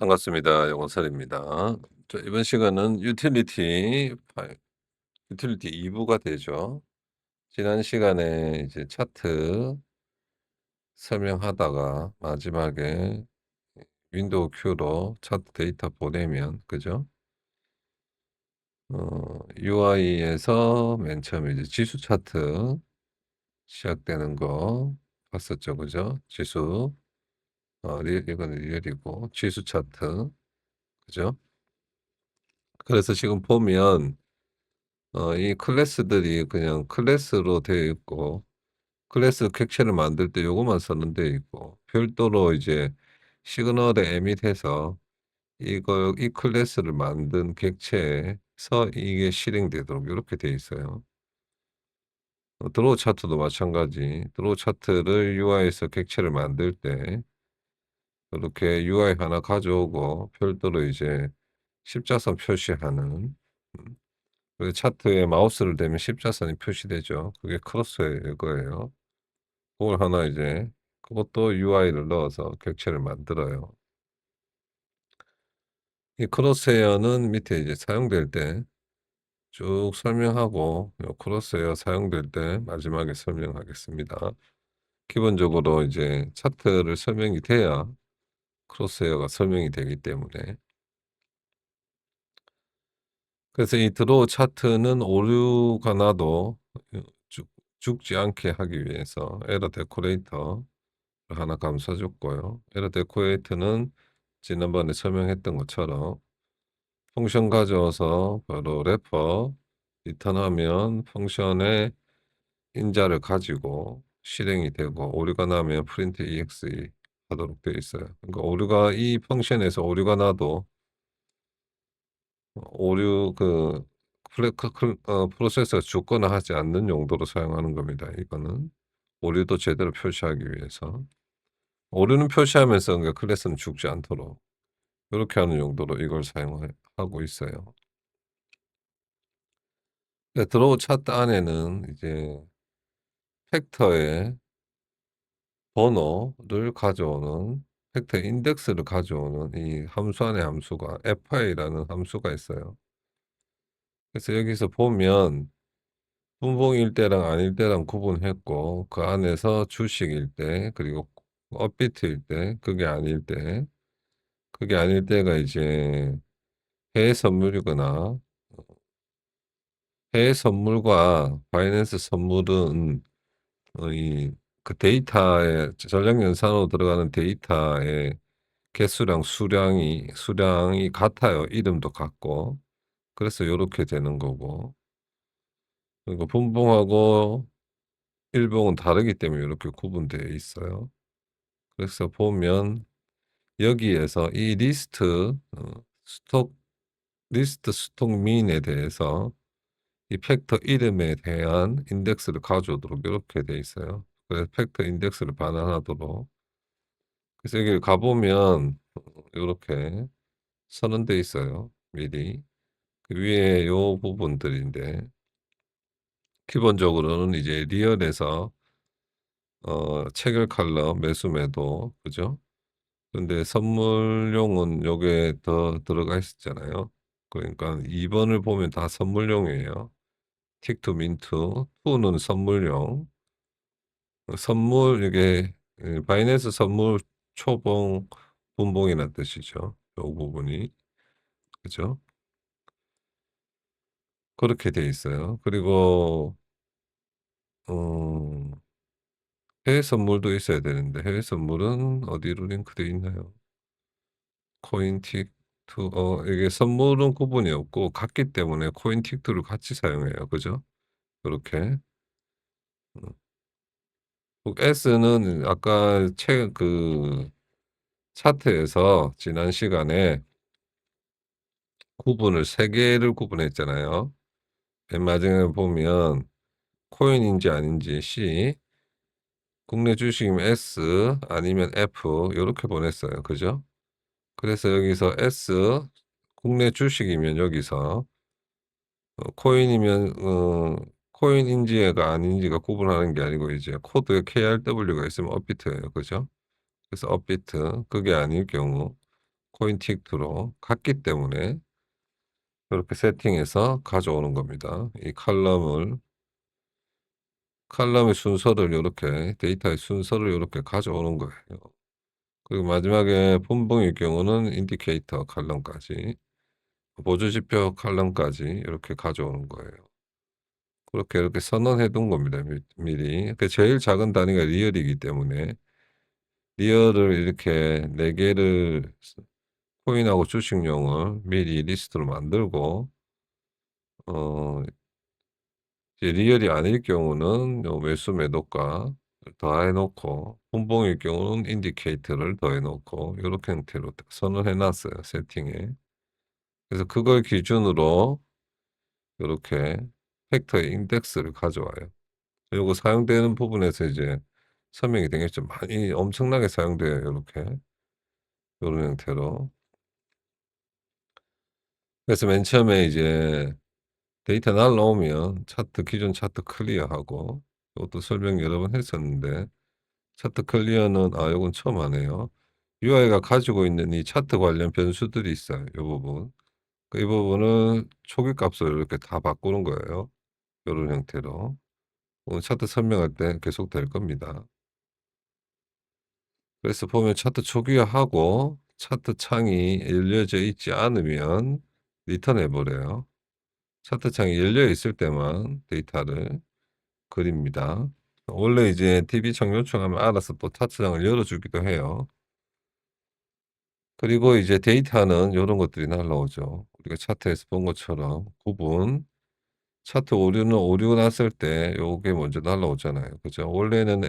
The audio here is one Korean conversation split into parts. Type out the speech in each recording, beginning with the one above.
반갑습니다. 영원설입니다. 자, 이번 시간은 유틸리티 2 부가 되죠. 지난 시간에 이제 차트 설명하다가 마지막에 윈도우 Q로 차트 데이터 보내면 그죠? UI에서 맨 처음에 이제 지수 차트 시작되는 거 봤었죠. 그죠? 지수 이건 리얼이고 지수 차트 그죠? 그래서 지금 보면 이 클래스들이 그냥 클래스로 되어 있고 클래스 객체를 만들 때 요거만 쓰는 데 있고 별도로 이제 시그널에 에밋해서 이걸 이 클래스를 만든 객체에서 이게 실행되도록 요렇게 돼 있어요. 드로우 차트도 마찬가지. 드로우 차트를 UI에서 객체를 만들 때 이렇게 UI 하나 가져오고 별도로 이제 십자선 표시하는 그 차트에 마우스를 대면 십자선이 표시되죠. 그게 크로스웨어일 거예요. 그걸 하나 이제 그것도 UI를 넣어서 객체를 만들어요. 이 크로스웨어는 밑에 이제 사용될 때 쭉 설명하고 요 크로스웨어 사용될 때 마지막에 설명하겠습니다. 기본적으로 이제 차트를 설명이 돼야 크로스웨어가 설명이 되기 때문에 그래서 이 드로우 차트는 오류가 나도 죽 죽지 않게 하기 위해서 에러 데코레이터 하나 감싸 줬고요. 에러 데코레이터는 지난번에 설명했던 것처럼 펑션 가져와서 바로 래퍼 리턴하면 펑션의 인자를 가지고 실행이 되고 오류가 나면 프린트 exe 하도록 되어 있어요. 그러니까 오류가 이 펑션에서 오류가 나도 오류 프로세서가 죽거나 하지 않는 용도로 사용하는 겁니다. 이거는 오류도 제대로 표시하기 위해서. 오류는 표시하면서 그러니까 클래스는 죽지 않도록 이렇게 하는 용도로 이걸 사용하고 있어요. 드로우 차트 안에는 이제 팩터의 번호를 가져오는 팩터 인덱스를 가져오는 이 함수 안에 함수가 fi라는 함수가 있어요. 그래서 여기서 보면 분봉일 때랑 아닐 때랑 구분했고 그 안에서 주식일 때 그리고 업비트일 때 그게 아닐 때가 이제 해외 선물이거나 해외 선물과 바이낸스 선물은 이 그 데이터에 전력 연산으로 들어가는 데이터의 개수랑 수량이 같아요. 이름도 같고. 그래서 요렇게 되는 거고. 그리고 분봉하고 일봉은 다르기 때문에 요렇게 구분되어 있어요. 그래서 보면 여기에서 이 스톡 스톡 민에 대해서 이 팩터 이름에 대한 인덱스를 가져오도록 요렇게 돼 있어요. 그래서 팩터 인덱스를 반환하도록. 그래서 여기 가 보면 요렇게 선언돼 있어요, 미리. 그 위에 요 부분들인데 기본적으로는 이제 리얼에서 체결 컬러 매수 매도 그죠? 근데 선물용은 요게 더 들어가 있었잖아요. 그러니까 2 번을 보면 다 선물용이에요. 틱 투 민트, 투는 선물용. 선물 이게 바이낸스 선물 초봉 분봉이란 뜻이죠. 요 부분이. 그죠? 그렇게 돼 있어요. 그리고 어 해외 선물도 있어야 되는데 해외 선물은 어디로 링크돼 있나요? 코인틱 투 이게 선물은 구분이 없고 같기 때문에 코인틱 투를 같이 사용해요. 그죠? 요렇게. 음. S는 아까 차트에서 지난 시간에 구분을 3 개를 구분했잖아요. 맨 마지막에 보면 코인인지 아닌지 C, 국내 주식이면 S 아니면 F 요렇게 보냈어요. 그죠? 그래서 여기서 S 국내 주식이면 여기서 코인이면 코인인지가 아닌지가 구분하는 게 아니고 이제 코드에 KRW가 있으면 업비트예요. 그죠? 그래서 업비트 그게 아닐 경우 코인틱트로 같기 때문에 이렇게 세팅해서 가져오는 겁니다. 이 칼럼의 순서를 요렇게 데이터의 순서를 요렇게 가져오는 거예요. 그리고 마지막에 분봉일 경우는 인디케이터 칼럼까지 보조지표 칼럼까지 이렇게 가져오는 거예요. 그렇게 이렇게 선언해 둔 겁니다. 미리. 그 제일 작은 단위가 리얼이기 때문에 리얼을 이렇게 4 개를 코인하고 주식용을 미리 리스트로 만들고 어 이제 리얼이 아닐 경우는 요 매수 매도가 더해 놓고 분봉일 경우는 인디케이터를 더해 놓고 요렇게 형태로 선언해 놨어요, 세팅에. 그래서 그걸 기준으로 요렇게 팩터 인덱스를 가져와요. 요거 사용되는 부분에서 이제 설명이 되겠죠. 많이 엄청나게 사용돼요, 요렇게. 요런 형태로. 그래서 맨 처음에 이제 데이터 날라오면 차트 기존 차트 클리어하고 요것도 설명 여러 번 했었는데 차트 클리어는 요건 처음 하네요. UI가 가지고 있는 이 차트 관련 변수들이 있어요, 요 부분. 이 부분은 초기 값을 이렇게 다 바꾸는 거예요. 요런 형태로. 오늘 차트 설명할 때 계속 될 겁니다. 그래서 보면 차트 초기화하고 차트 창이 열려져 있지 않으면 리턴해 버려요. 차트 창이 열려 있을 때만 데이터를 그립니다. 원래 이제 TV 창 요청하면 알아서 또 차트장을 열어 주기도 해요. 그리고 이제 데이터는 요런 것들이 날라오죠. 우리가 차트에서 본 것처럼 구분, 차트 오류는 오류 났을 때 요게 먼저 날라오잖아요. 그죠? 원래는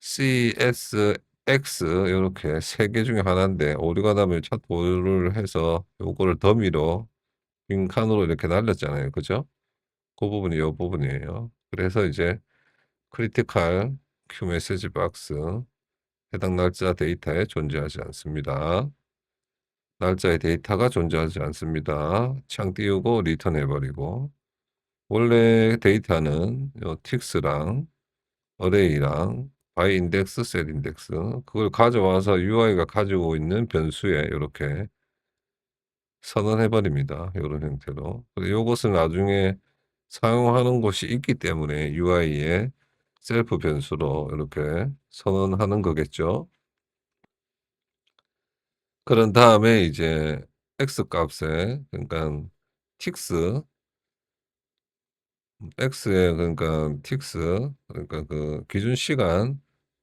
C, S, X 요렇게 3개 중에 하나인데 오류가 나면 차트 오류를 해서 요거를 더미로 빈칸으로 이렇게 날렸잖아요. 그죠? 그 부분이 요 부분이에요. 그래서 이제 크리티컬 큐 메시지 박스 해당 날짜 데이터에 존재하지 않습니다. 날짜의 데이터가 존재하지 않습니다. 창 띄우고 리턴해 버리고 원래 데이터는 요 틱스랑 어레이랑 바이 인덱스, 셀 인덱스 그걸 가져와서 UI가 가지고 있는 변수에 요렇게 선언해 버립니다. 요런 형태로. 그리고 요것을 나중에 사용하는 곳이 있기 때문에 UI에 셀프 변수로 이렇게 선언하는 거겠죠. 그런 다음에 이제 X 값에 그러니까 틱스 X에 그러니까 틱스 그러니까 그 기준 시간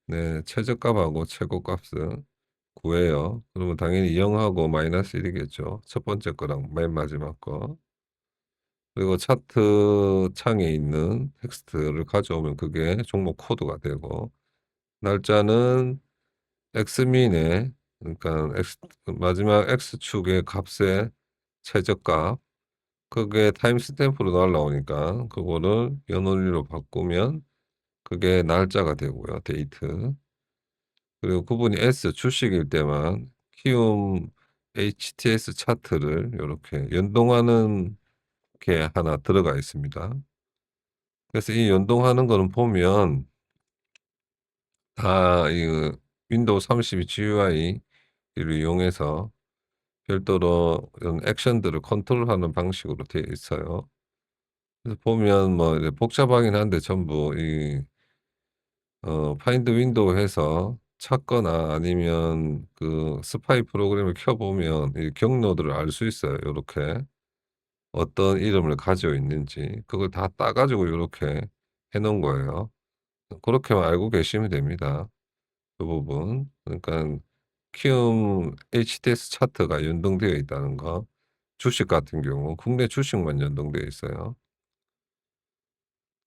네 최저값하고 최고값을 구해요. 그러면 당연히 0 하고 -1 이겠죠. 첫 번째 거랑 맨 마지막 거. 그리고 차트 창에 있는 텍스트를 가져오면 그게 종목 코드가 되고 날짜는 엑스민의 그러니까 마지막 X축의 값의 최저값 그게 타임스탬프로 날라오니까 그거를 연원리로 바꾸면 그게 날짜가 되고요, 데이트. 그리고 그분이 S 주식일 때만 키움 HTS 차트를 요렇게 연동하는 게 하나 들어가 있습니다. 그래서 이 연동하는 거는 보면 다 이 윈도우 32 GUI를 이용해서 별도로 이런 액션들을 컨트롤하는 방식으로 되어 있어요. 그래서 보면 뭐 이제 복잡하긴 한데 전부 파인드 윈도우 해서 찾거나 아니면 그 스파이 프로그램을 켜 보면 이 경로들을 알 수 있어요. 요렇게 어떤 이름을 가지고 있는지 그걸 다 따 가지고 요렇게 해 놓은 거예요. 그렇게만 알고 계시면 됩니다. 그 부분. 그러니깐 키움 HTS 차트가 연동되어 있다는 거. 주식 같은 경우 국내 주식만 연동되어 있어요.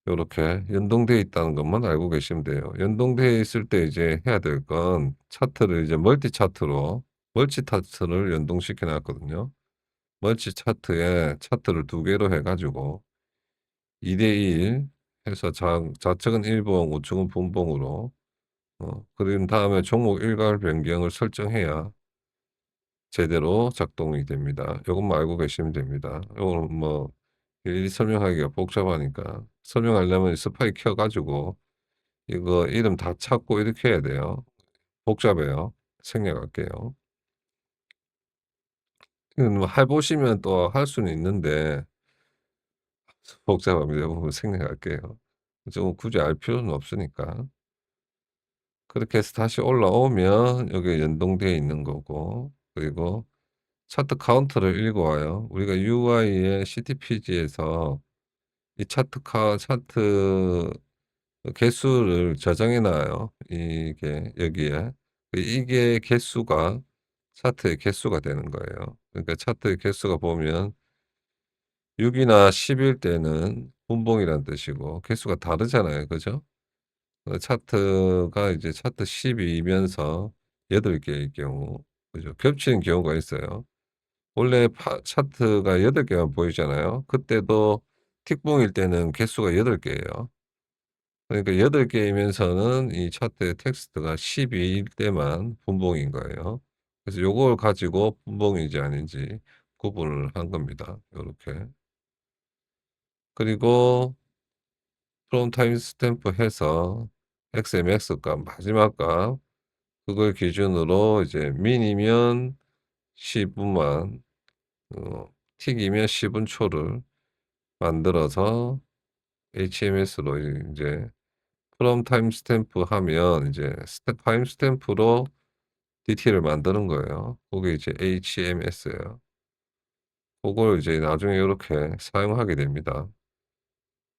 요렇게 연동되어 있다는 것만 알고 계시면 돼요. 연동되어 있을 때 이제 해야 될 건 차트를 이제 멀티 차트를 연동시켜 놨거든요. 멀티 차트에 차트를 2 개로 해 가지고 2대1 해서 좌측은 일봉 우측은 분봉으로 그린 다음에 종목 일괄 변경을 설정해야 제대로 작동이 됩니다. 요것만 알고 계시면 됩니다. 요거는 뭐 일일이 설명하기가 복잡하니까 설명하려면 스파이 켜 가지고 이거 이름 다 찾고 이렇게 해야 돼요. 복잡해요. 생략할게요. 뭐 해 보시면 또 할 수는 있는데 복잡합니다. 요 부분 생략할게요. 좀 굳이 알 필요는 없으니까. 그렇게 해서 다시 올라오면 여기에 연동되어 있는 거고, 그리고 차트 카운트를 읽어 와요. 우리가 UI의 CTPG에서 이 차트 개수를 저장해 놔요. 이게 여기에. 이게 개수가 차트의 개수가 되는 거예요. 그러니까 차트의 개수가 보면 6 이나 10일 때는 분봉이란 뜻이고 개수가 다르잖아요. 그죠? 차트가 이제 차트 10 이면서 8 개일 경우, 그죠? 겹치는 경우가 있어요. 원래 차트가 8 개만 보이잖아요. 그때도 틱봉일 때는 개수가 8 개예요. 그러니까 8 개이면서는 이 차트의 텍스트가 12일 때만 분봉인 거예요. 그래서 요걸 가지고 분봉인지 아닌지 구분을 한 겁니다. 요렇게. 그리고 프롬 타임스탬프 해서 XMX 값 마지막 값, 그걸 기준으로 이제 민이면 10 분만, 틱이면 10분 초를 만들어서 HMS로 인제 프롬 타임스탬프 하면 이제 타임스탬프로 DT를 만드는 거예요. 그게 이제 HMS예요. 고걸 이제 나중에 요렇게 사용하게 됩니다.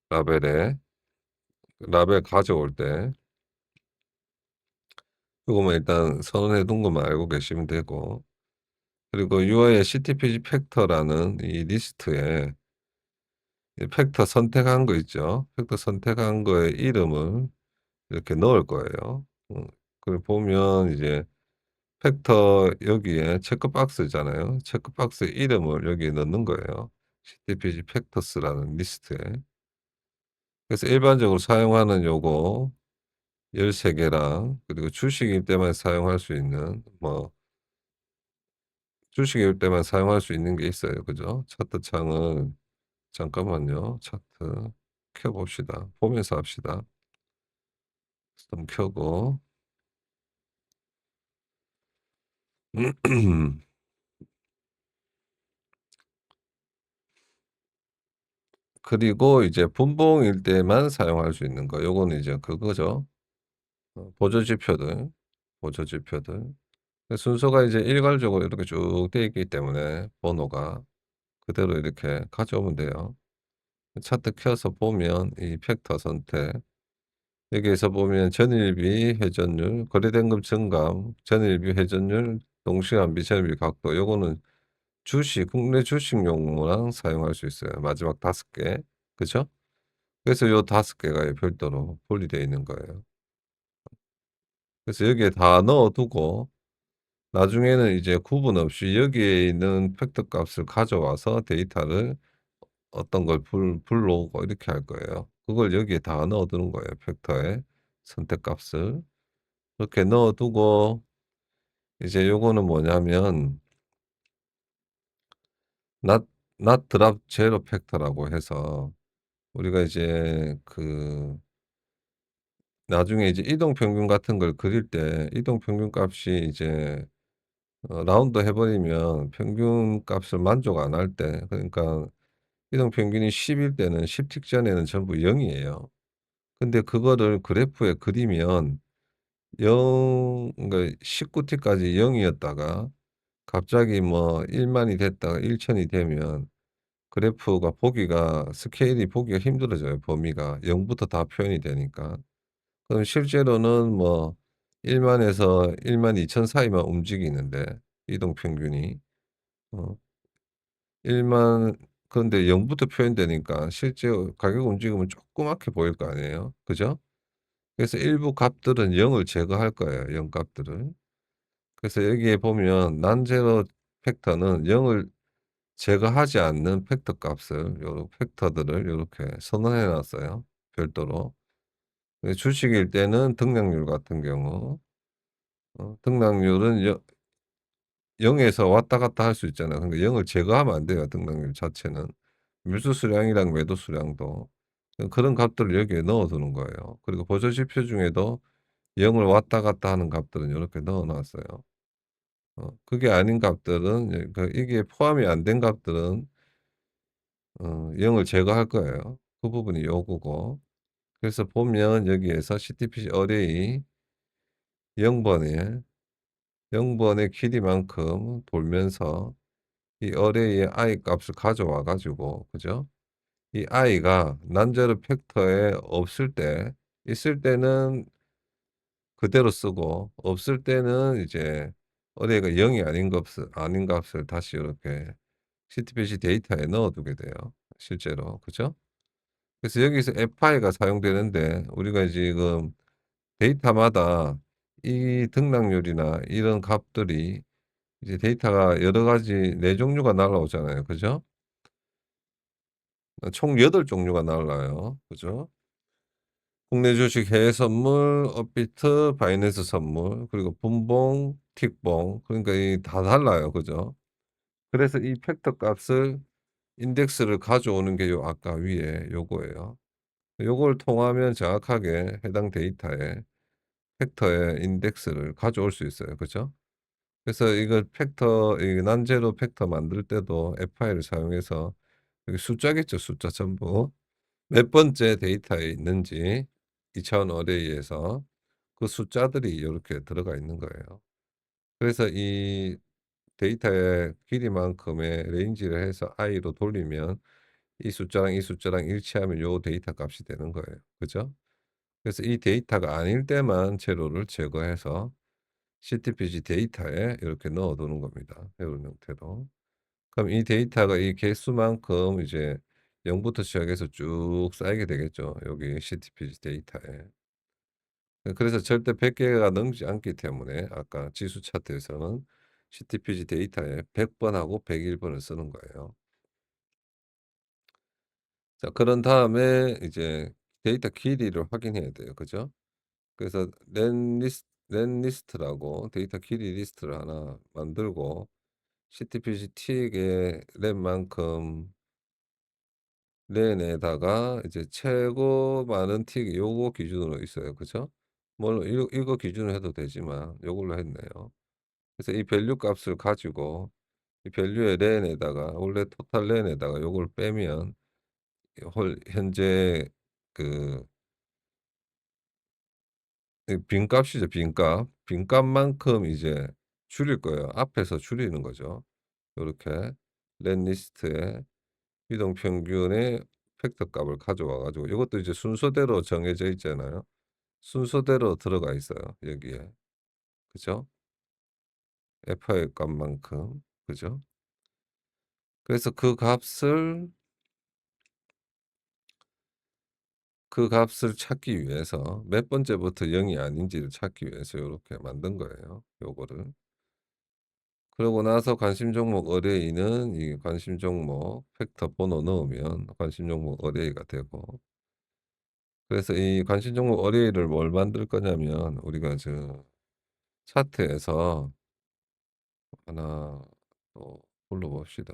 라벨에 라벨 가져올 때 요거만 일단 선언해 둔 것만 알고 계시면 되고, 그리고 UI의 CTPG 팩터라는 이 리스트에 이 팩터 선택한 거 있죠. 팩터 선택한 거의 이름을 이렇게 넣을 거예요. 그걸 보면 이제 팩터 여기에 체크박스잖아요. 체크박스 이름을 여기에 넣는 거예요. CTPG 팩터스라는 리스트에. 그래서 일반적으로 사용하는 요거 13 개랑, 그리고 주식일 때만 사용할 수 있는 주식일 때만 사용할 수 있는 게 있어요. 그죠? 차트 창을 잠깐만요. 차트 켜 봅시다. 보면서 합시다. 좀 켜고 그리고 이제 분봉일 때만 사용할 수 있는 거, 요거는 이제 그거죠. 보조 지표들, 보조 지표들. 순서가 이제 일괄적으로 이렇게 쭉 돼 있기 때문에 번호가 그대로 이렇게 가져오면 돼요. 차트 켜서 보면 이 팩터 선택, 여기에서 보면 전일비 회전율, 거래대금 증감, 전일비 회전율, 동시간비, 전일비 각도, 요거는 국내 주식용으로랑 사용할 수 있어요. 마지막 5개. 그죠? 그래서 요 5개가 별도로 분리되어 있는 거예요. 그래서 여기에 다 넣어 두고 나중에는 이제 구분 없이 여기에 있는 팩터 값을 가져와서 데이터를 어떤 걸 불러오고 이렇게 할 거예요. 그걸 여기에 다 넣어 두는 거예요, 팩터에 선택 값을. 그렇게 넣어 두고 이제 요거는 뭐냐면 not drop zero 팩터라고 해서, 우리가 이제 나중에 이제 이동 평균 같은 걸 그릴 때 이동 평균 값이 이제 라운드 해 버리면 평균 값을 만족 안 할 때, 그러니까 이동 평균이 10일 때는 10 직전에는 전부 0 이에요. 근데 그거를 그래프에 그리면 그러니까 19 티까지 0 이었다가 갑자기 뭐 1 만이 됐다가 1,000이 되면 그래프가 보기가, 스케일이 보기가 힘들어져요, 범위가. 0 부터 다 표현이 되니까. 그럼 실제로는 뭐 1 만에서 12,000 사이만 움직이는데 이동 평균이. 어 1만 그런데 0 부터 표현되니까 실제 가격 움직임은 조그맣게 보일 거 아니에요. 그죠? 그래서 일부 값들은 0을 제거할 거예요, 0 값들을. 그래서 여기에 보면 난제로 팩터는 0을 제거하지 않는 팩터 값을, 요런 팩터들을 요렇게 선언해 놨어요, 별도로. 주식일 때는 등락률 같은 경우, 등락률은 0 에서 왔다 갔다 할 수 있잖아요. 그러니까 0을 제거하면 안 돼요, 등락률 자체는. 매수 수량이랑 매도 수량도. 그런 값들을 여기에 넣어 두는 거예요. 그리고 보조 지표 중에도 0을 왔다 갔다 하는 값들은 요렇게 넣어 놨어요. 그게 아닌 값들은 이게 포함이 안 된 값들은 0을 제거할 거예요. 그 부분이 요거고. 그래서 보면 여기에서 CTPC 어레이 0 번에 0 번의 길이만큼 돌면서 이 어레이의 i 값을 가져와 가지고 그죠? 이 i가 난제로 팩터에 없을 때 있을 때는 그대로 쓰고 없을 때는 이제 어레이가 0이 아닌 값을 다시 이렇게 CTPC 데이터에 넣어 두게 돼요, 실제로. 그죠? 그래서 여기서 fi가 사용되는데 우리가 지금 데이터마다 이 등락률이나 이런 값들이 이제 데이터가 여러 가지 4 종류가 날라오잖아요. 그죠? 총 8 종류가 날라요. 그죠? 국내 주식, 해외 선물, 업비트, 바이낸스 선물, 그리고 분봉, 틱봉. 그러니까 이 다 달라요. 그죠? 그래서 이 팩터 값을 인덱스를 가져오는 게 요 아까 위에 요거예요. 요걸 통하면 정확하게 해당 데이터에 팩터의 인덱스를 가져올 수 있어요. 그죠? 그래서 이걸 팩터 이 난제로 팩터 만들 때도 fi를 사용해서 여기 숫자겠죠, 숫자 전부. 몇 번째 데이터에 있는지 2 차원 어레이에서 그 숫자들이 요렇게 들어가 있는 거예요. 그래서 이 데이터의 길이만큼의 레인지를 해서 i로 돌리면 이 숫자랑 일치하면 요 데이터 값이 되는 거예요. 그죠? 그래서 이 데이터가 아닐 때만 제로를 제거해서 CTPG 데이터에 이렇게 넣어 두는 겁니다, 이런 형태로. 그럼 이 데이터가 이 개수만큼 이제 0 부터 시작해서 쭉 쌓이게 되겠죠, 여기 CTPG 데이터에. 그래서 절대 100 개가 넘지 않기 때문에 아까 지수 차트에서는 CTPG 데이터에 100 번하고 101 번을 쓰는 거예요. 자, 그런 다음에 이제 데이터 길이를 확인해야 돼요. 그죠? 그래서 렌리스트라고 데이터 길이 리스트를 하나 만들고 CTPG 틱의 렌만큼 렌에다가 이제 최고 많은 틱이 요거 기준으로 있어요. 그죠? 물론 이거 기준으로 해도 되지만 요걸로 했네요. 그래서 이 밸류 값을 가지고 이 밸류의 렌에다가 원래 토탈 렌에다가 요걸 빼면 현재 그 빈값이죠, 빈값. 빈값만큼 이제 줄일 거예요. 앞에서 줄이는 거죠. 요렇게 렌 리스트에 이동 평균의 팩터 값을 가져와 가지고 이것도 이제 순서대로 정해져 있잖아요. 순서대로 들어가 있어요, 여기에. 그죠? FI 값만큼. 그죠? 그래서 그 값을 찾기 위해서 몇 번째부터 0이 아닌지를 찾기 위해서 요렇게 만든 거예요, 요거를. 그러고 나서 관심 종목 어레이는 이 관심 종목 팩터 번호 넣으면 관심 종목 어레이가 되고 그래서 이 관심 종목 어레이를 뭘 만들 거냐면 우리가 저 차트에서 하나 또 불러 봅시다.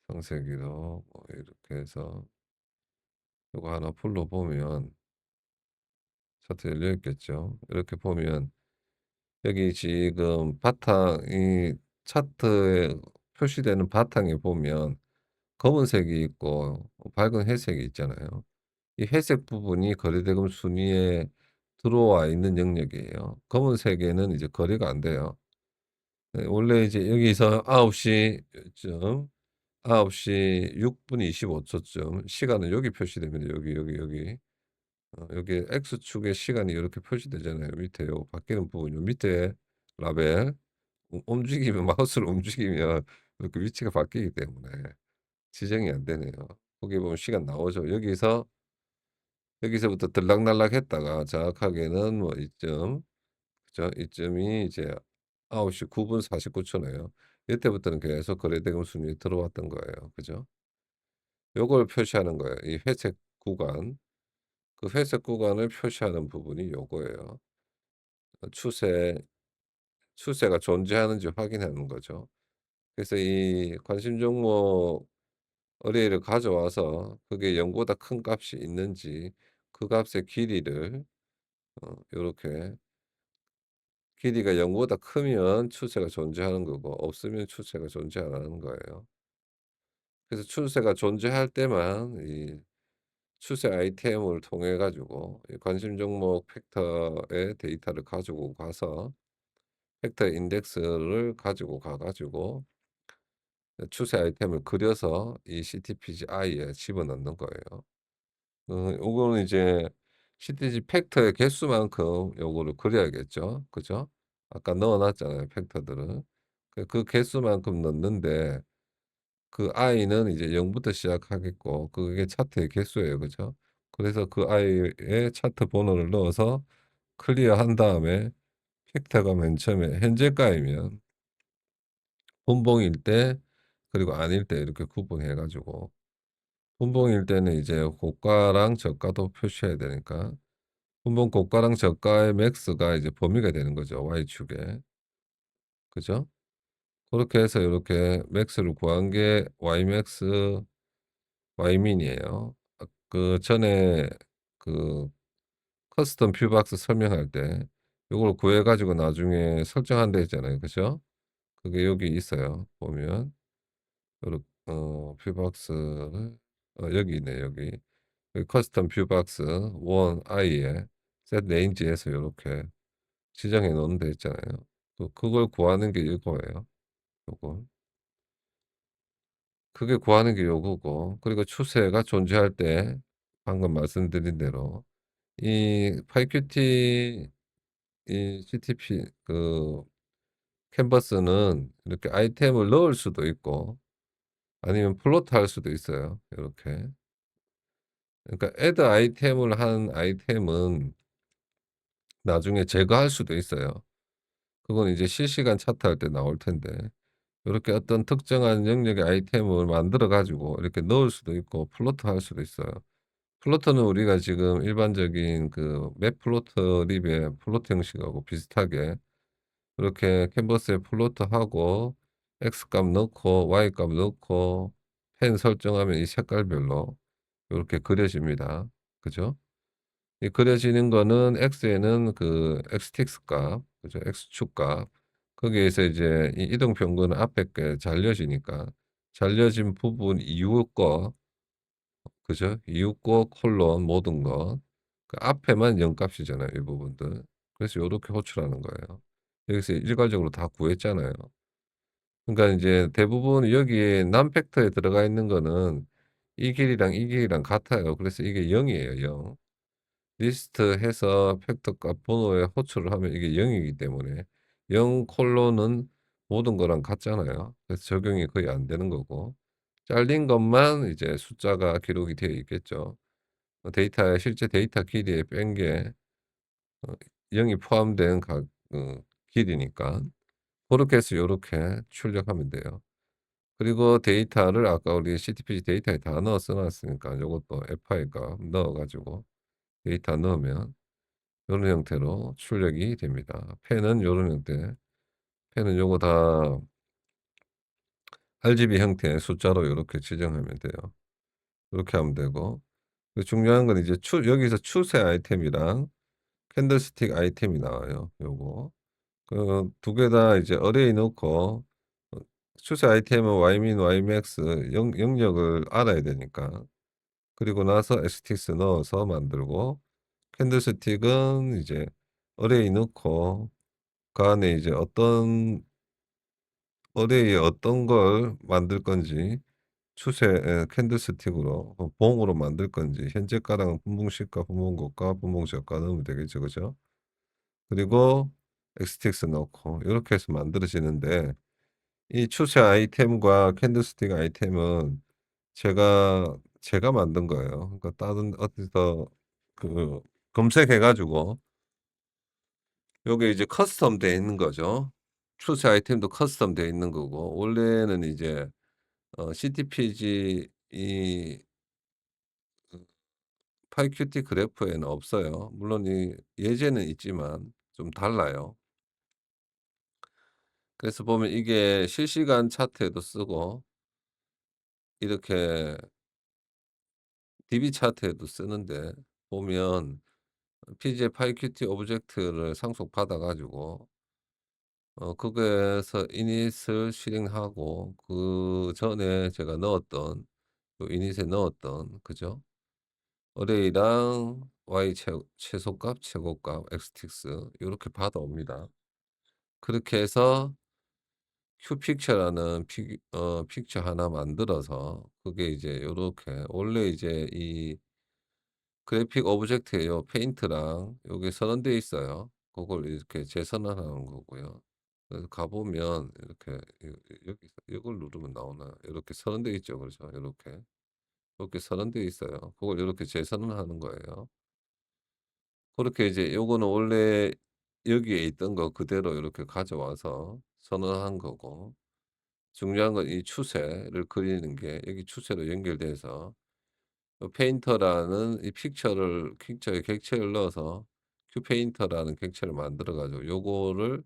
상세기로 뭐 이렇게 해서 요거 하나 불러 보면 차트 열려 있겠죠. 이렇게 보면 여기 지금 바탕 차트에 표시되는 바탕에 보면 검은색이 있고 밝은 회색이 있잖아요. 이 회색 부분이 거래대금 순위에 들어와 있는 영역이에요. 검은색에는 이제 거래가 안 돼요. 네, 원래 이제 여기서 9시쯤 9시 6분 25초쯤 시간은 여기 표시됩니다. 여기. 여기 X축의 시간이 이렇게 표시되잖아요. 밑에 요 바뀌는 부분 요 밑에 라벨 움직이면 마우스를 움직이면 이렇게 위치가 바뀌기 때문에 지정이 안 되네요. 거기 보면 시간 나오죠. 여기서부터 들락날락 했다가 정확하게는 뭐 이쯤 그죠? 이쯤이 이제 9시 9분 49초 네요. 이때부터는 계속 거래대금 순위 들어왔던 거예요. 그죠? 요걸 표시하는 거예요. 이 회색 구간. 그 회색 구간을 표시하는 부분이 요거예요. 추세 추세가 존재하는지 확인하는 거죠. 그래서 이 관심 종목 어레이를 가져와서 그게 0 보다 큰 값이 있는지 그 값의 길이를 요렇게 길이가 0 보다 크면 추세가 존재하는 거고 없으면 추세가 존재 안 하는 거예요. 그래서 추세가 존재할 때만 이 추세 아이템을 통해 가지고 이 관심 종목 팩터의 데이터를 가지고 가서 팩터 인덱스를 가지고 가 가지고 추세 아이템을 그려서 이 CTPGI에 집어넣는 거예요. 요거는 이제 CTG 팩터의 개수만큼 요거를 그려야겠죠. 그죠? 아까 넣어 놨잖아요, 팩터들을. 그 개수만큼 넣는데 그 i는 이제 0 부터 시작하겠고 그게 차트의 개수예요. 그죠? 그래서 그 i의 차트 번호를 넣어서 클리어한 다음에 팩터가 맨 처음에 현재가이면 분봉일 때 그리고 아닐 때 이렇게 구분해 가지고 분봉일 때는 이제 고가랑 저가도 표시해야 되니까 분봉 고가랑 저가의 맥스가 이제 범위가 되는 거죠, Y축에. 그죠? 그렇게 해서 요렇게 맥스를 구한 게 Ymax, Ymin이에요. 전에 그 커스텀 뷰박스 설명할 때 요걸 구해 가지고 나중에 설정한다 했잖아요. 그죠? 그게 여기 있어요. 보면 요렇 뷰박스를 여기 있네 여기. 여기 커스텀 뷰박스 1 I에 set range에서 요렇게 지정해 놓는 데 있잖아요. 그걸 구하는 게 이거예요. 요거. 그게 구하는 게 요거고 그리고 추세가 존재할 때 방금 말씀드린 대로 이 파이큐티 이 CTP 캔버스는 이렇게 아이템을 넣을 수도 있고 아니면 플로트할 수도 있어요, 요렇게. 그러니까 애드 아이템을 한 아이템은 나중에 제거할 수도 있어요. 그건 이제 실시간 차트할 때 나올 텐데 요렇게 어떤 특정한 영역의 아이템을 만들어 가지고 이렇게 넣을 수도 있고 플로트할 수도 있어요. 플로터는 우리가 지금 일반적인 그 맵플로터 립의 플로트 형식하고 비슷하게 이렇게 캔버스에 플로트하고 X값 넣고 Y값 넣고 펜 설정하면 이 색깔별로 요렇게 그려집니다. 그죠? 이 그려지는 거는 X에는 그 XTX 값, 그죠? X축 값. 거기에서 이제 이 이동평균은 앞에 게 잘려지니까 잘려진 부분 이후 거, 그죠? 이후 거 콜론 모든 것. 그 앞에만 0 값이잖아요, 이 부분들. 그래서 요렇게 호출하는 거예요. 여기서 일괄적으로 다 구했잖아요. 그러니까 인제 대부분 여기에 남 팩터에 들어가 있는 거는 이 길이랑 이 길이랑 같아요. 그래서 이게 0 이에요, 0. 리스트해서 팩터 값 번호에 호출을 하면 이게 0 이기 때문에 0 콜론은 모든 거랑 같잖아요. 그래서 적용이 거의 안 되는 거고 잘린 것만 이제 숫자가 기록이 되어 있겠죠. 데이터에 실제 데이터 길이에 뺀 게 0이 포함된 각 길이니까 고렇게 해서 요렇게 출력하면 돼요. 그리고 데이터를 아까 우리 CTPG 데이터에 다 넣어 놨으니까 요것도 fi 값 넣어 가지고 데이터 넣으면 요런 형태로 출력이 됩니다. 펜은 요런 형태. 펜은 요거 다 RGB 형태의 숫자로 요렇게 지정하면 돼요. 요렇게 하면 되고 중요한 건 이제 여기서 추세 아이템이랑 캔들스틱 아이템이 나와요, 요거. 그 두 개 다 이제 어레이 넣고 어 추세 아이템은 Ymin, Ymax 영역을 알아야 되니까. 그리고 나서 STX 넣어서 만들고 캔들스틱은 이제 어레이 넣고 그 안에 이제 어레이에 어떤 걸 만들 건지 추세 캔들스틱으로 봉으로 만들 건지 현재가랑 분봉시가, 분봉고가, 분봉저가 넣으면 되겠죠. 그죠? 그리고 XTX 넣고 요렇게 해서 만들어지는데 이 추세 아이템과 캔들스틱 아이템은 제가 만든 거예요. 그러니까 다른 어디서 그 검색해 가지고 요게 이제 커스텀 돼 있는 거죠. 추세 아이템도 커스텀 돼 있는 거고 원래는 이제 CTPG 이 파이큐티 그래프에는 없어요. 물론 이 예제는 있지만 좀 달라요. 그래서 보면 이게 실시간 차트에도 쓰고 이렇게 DB 차트에도 쓰는데 보면 PGF 파이큐티 오브젝트를 상속받아 가지고 거기에서 이닛을 실행하고 그전에 제가 넣었던 요 이닛에 넣었던 그죠? 어레이랑 y 최소값, 최고값, x틱스 요렇게 받아옵니다. 그렇게 해서 큐픽처라는 픽처 하나 만들어서 그게 이제 요렇게 원래 이제 이 그래픽 오브젝트에 페인트랑 요게 선언되어 있어요. 고걸 이렇게 재선언하는 거고요. 그래서 가 보면 이렇게 여기서 요걸 누르면 나오나 요렇게 선언되어 있죠. 그렇죠? 요렇게. 요렇게 선언되어 있어요. 그걸 요렇게 재선언하는 거예요. 그렇게 이제 요거는 원래 여기에 있던 거 그대로 요렇게 가져와서 선언한 거고 중요한 건 이 추세를 그리는 게 여기 추세로 연결돼서 페인터라는 이 픽처에 객체를 넣어서 큐페인터라는 객체를 만들어 가지고 요거를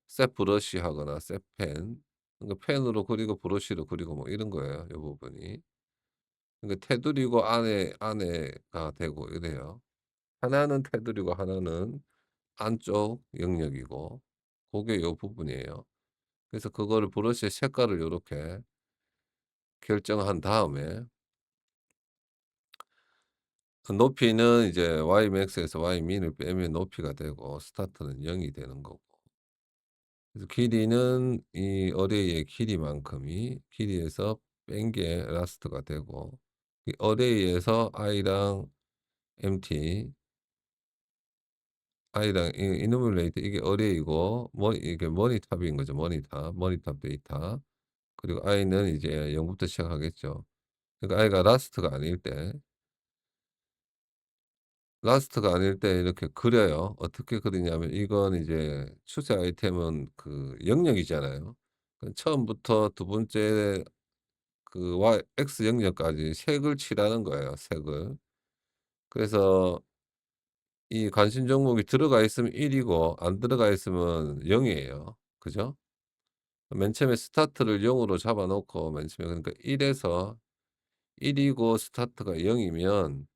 셋 브러쉬 하거나 셋 펜 그러니까 펜으로 그리고 브러쉬로 그리고 뭐 이런 거예요, 요 부분이. 그러니까 테두리고 안에가 되고 이래요. 하나는 테두리고 하나는 안쪽 영역이고 고게 요 부분이에요. 그래서 그거를 브러쉬의 색깔을 요렇게 결정한 다음에 높이는 이제 Ymax에서 Ymin을 빼면 높이가 되고 스타트는 0이 되는 거고. 그래서 길이는 이 어레이의 길이만큼이 길이에서 뺀 게 라스트가 되고 이 어레이에서 I랑 MT I랑 이 이누merate 이게 어레이고 이게 머니탑인 거죠. 머니탑 데이터. 그리고 I는 이제 0 부터 시작하겠죠. 그러니까 I가 라스트가 아닐 때 이렇게 그려요. 어떻게 그리냐면 이건 이제 추세 아이템은 그 영역이잖아요. 처음부터 두 번째 그 Y X 영역까지 색을 칠하는 거예요, 색을. 그래서 이 관심 종목이 들어가 있으면 1 이고 안 들어가 있으면 0 이에요. 그죠? 맨 처음에 스타트를 0 으로 잡아 놓고 맨 처음에 그러니까 1 에서 1 이고 스타트가 0 이면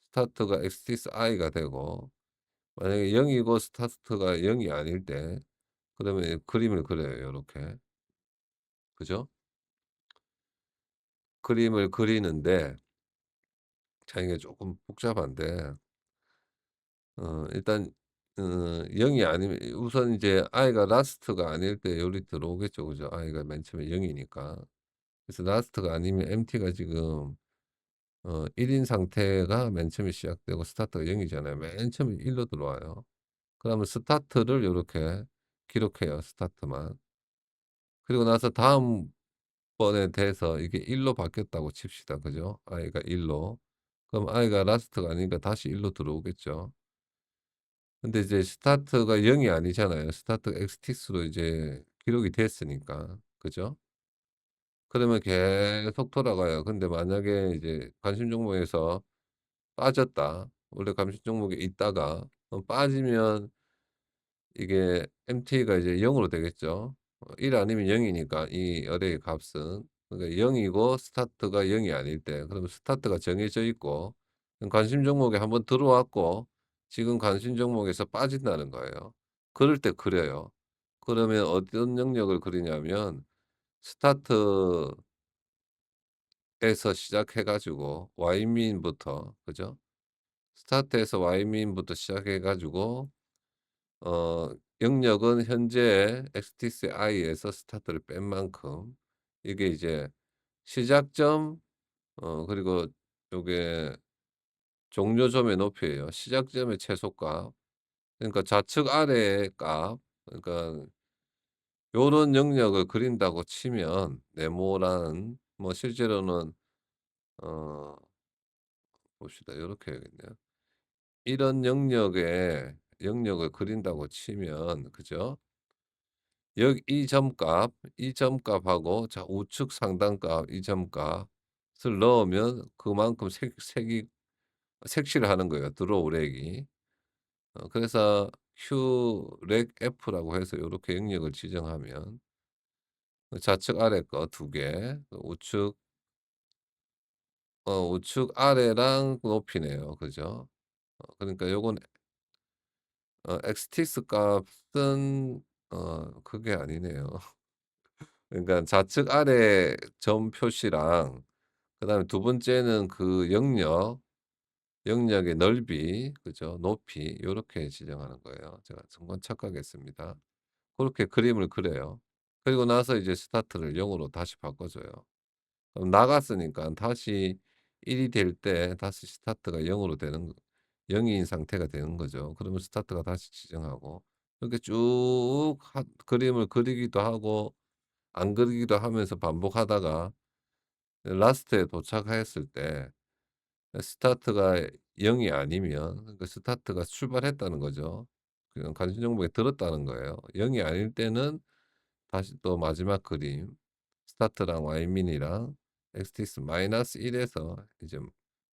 스타트가 엑스티스 I가 되고 만약에 0 이고 스타트가 0이 아닐 때 그러면 그림을 그려요 요렇게. 그죠? 그림을 그리는데 자 이게 쪼끔 복잡한데 일단 0이 아니면 우선 이제 i가 라스트가 아닐 때 요리 들어오겠죠. 그죠? i가 맨 처음에 0 이니까. 그래서 라스트가 아니면 empty가 지금 1인 상태가 맨 처음에 시작되고 스타트가 0 이잖아요. 맨 처음에 1로 들어와요. 그러면 스타트를 요렇게 기록해요, 스타트만. 그리고 나서 다음 번에 돼서 이게 1로 바뀌었다고 칩시다. 그죠? i가 1 로. 그럼 i가 라스트가 아니니까 다시 1로 들어오겠죠. 근데 이제 스타트가 0이 아니잖아요. 스타트가 엑스티스로 이제 기록이 됐으니까. 그죠? 그러면 계속 돌아가요. 근데 만약에 이제 관심 종목에서 빠졌다. 원래 관심 종목에 있다가 빠지면 이게 MT가 이제 0 으로 되겠죠. 1 아니면 0 이니까 이 어레이 값은. 그러니까 0 이고 스타트가 0이 아닐 때 그러면 스타트가 정해져 있고 관심 종목에 한번 들어왔고 지금 관심 종목에서 빠진다는 거예요. 그럴 때 그려요. 그러면 어떤 영역을 그리냐면 스타트에서 시작해 가지고 Y민부터 그죠? 스타트에서 Y민부터 시작해 가지고 어 영역은 현재 엑스티스 I에서 스타트를 뺀 만큼 이게 이제 시작점 그리고 요게 종료점의 높이예요. 시작점의 최소값 그러니까 좌측 아래의 값 그러니까 요런 영역을 그린다고 치면 네모란 뭐 실제로는 어 봅시다. 요렇게 해야겠네요. 이런 영역을 그린다고 치면 그죠? 여기 이 점값하고 자 우측 상단값 이 점값을 넣으면 그만큼 색칠을 하는 거예요, 드로우 렉이. 그래서 Qreg F라고 해서 요렇게 영역을 지정하면 좌측 아래 거 2 개, 우측 아래랑 높이네요. 그죠? 그러니까 요건 XTX 값은 그게 아니네요. 그러니까 좌측 아래 점 표시랑 그다음에 두 번째는 그 영역의 넓이 그죠? 높이 요렇게 지정하는 거예요. 제가 순간 착각했습니다. 고렇게 그림을 그려요. 그리고 나서 이제 스타트를 0 으로 다시 바꿔 줘요. 그럼 나갔으니까 다시 1이 될 때 다시 스타트가 0 으로 되는 0 인 상태가 되는 거죠. 그러면 스타트가 다시 지정하고 이렇게 쭉 그림을 그리기도 하고 안 그리기도 하면서 반복하다가 라스트에 도착했을 때 스타트가 0이 아니면 그러니까 스타트가 출발했다는 거죠. 그냥 간신 정보에 들었다는 거예요. 0이 아닐 때는 다시 또 마지막 그림 스타트랑 y민이랑 엑스티스 -1 에서 이제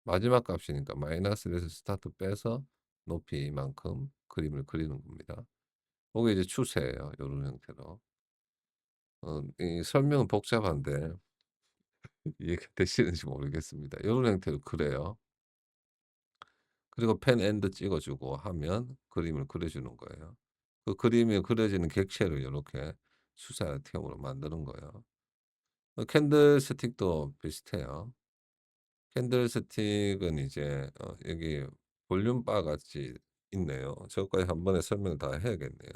마지막 값이니까 -1 에서 스타트 빼서 높이만큼 그림을 그리는 겁니다. 그게 이제 추세예요. 요런 형태로. 이 설명은 복잡한데 이해가 되시는지 모르겠습니다. 요런 형태로 그려요. 그리고 펜 엔드 찍어 주고 하면 그림을 그려 주는 거예요. 그 그림이 그려지는 객체를 요렇게 수세 아이템으로 만드는 거예요. 캔들 스틱도 비슷해요. 캔들 스틱은 이제 여기 볼륨 바 같이 있네요. 저거까지 한 번에 설명을 다 해야겠네요.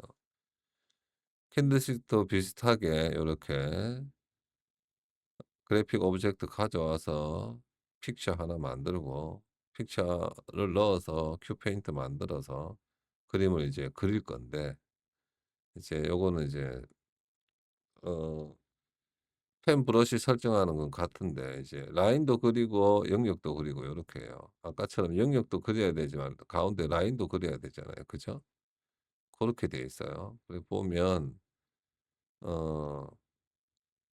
캔들 스틱도 비슷하게 요렇게 그래픽 오브젝트 가져와서 픽처 하나 만들고 픽처를 넣어서 큐 페인트 만들어서 그림을 이제 그릴 건데 이제 요거는 이제 어 펜 브러쉬 설정하는 건 같은데 이제 라인도 그리고 영역도 그리고 요렇게 해요. 아까처럼 영역도 그려야 되지만 가운데 라인도 그려야 되잖아요. 그죠? 고렇게 돼 있어요. 여기 보면 어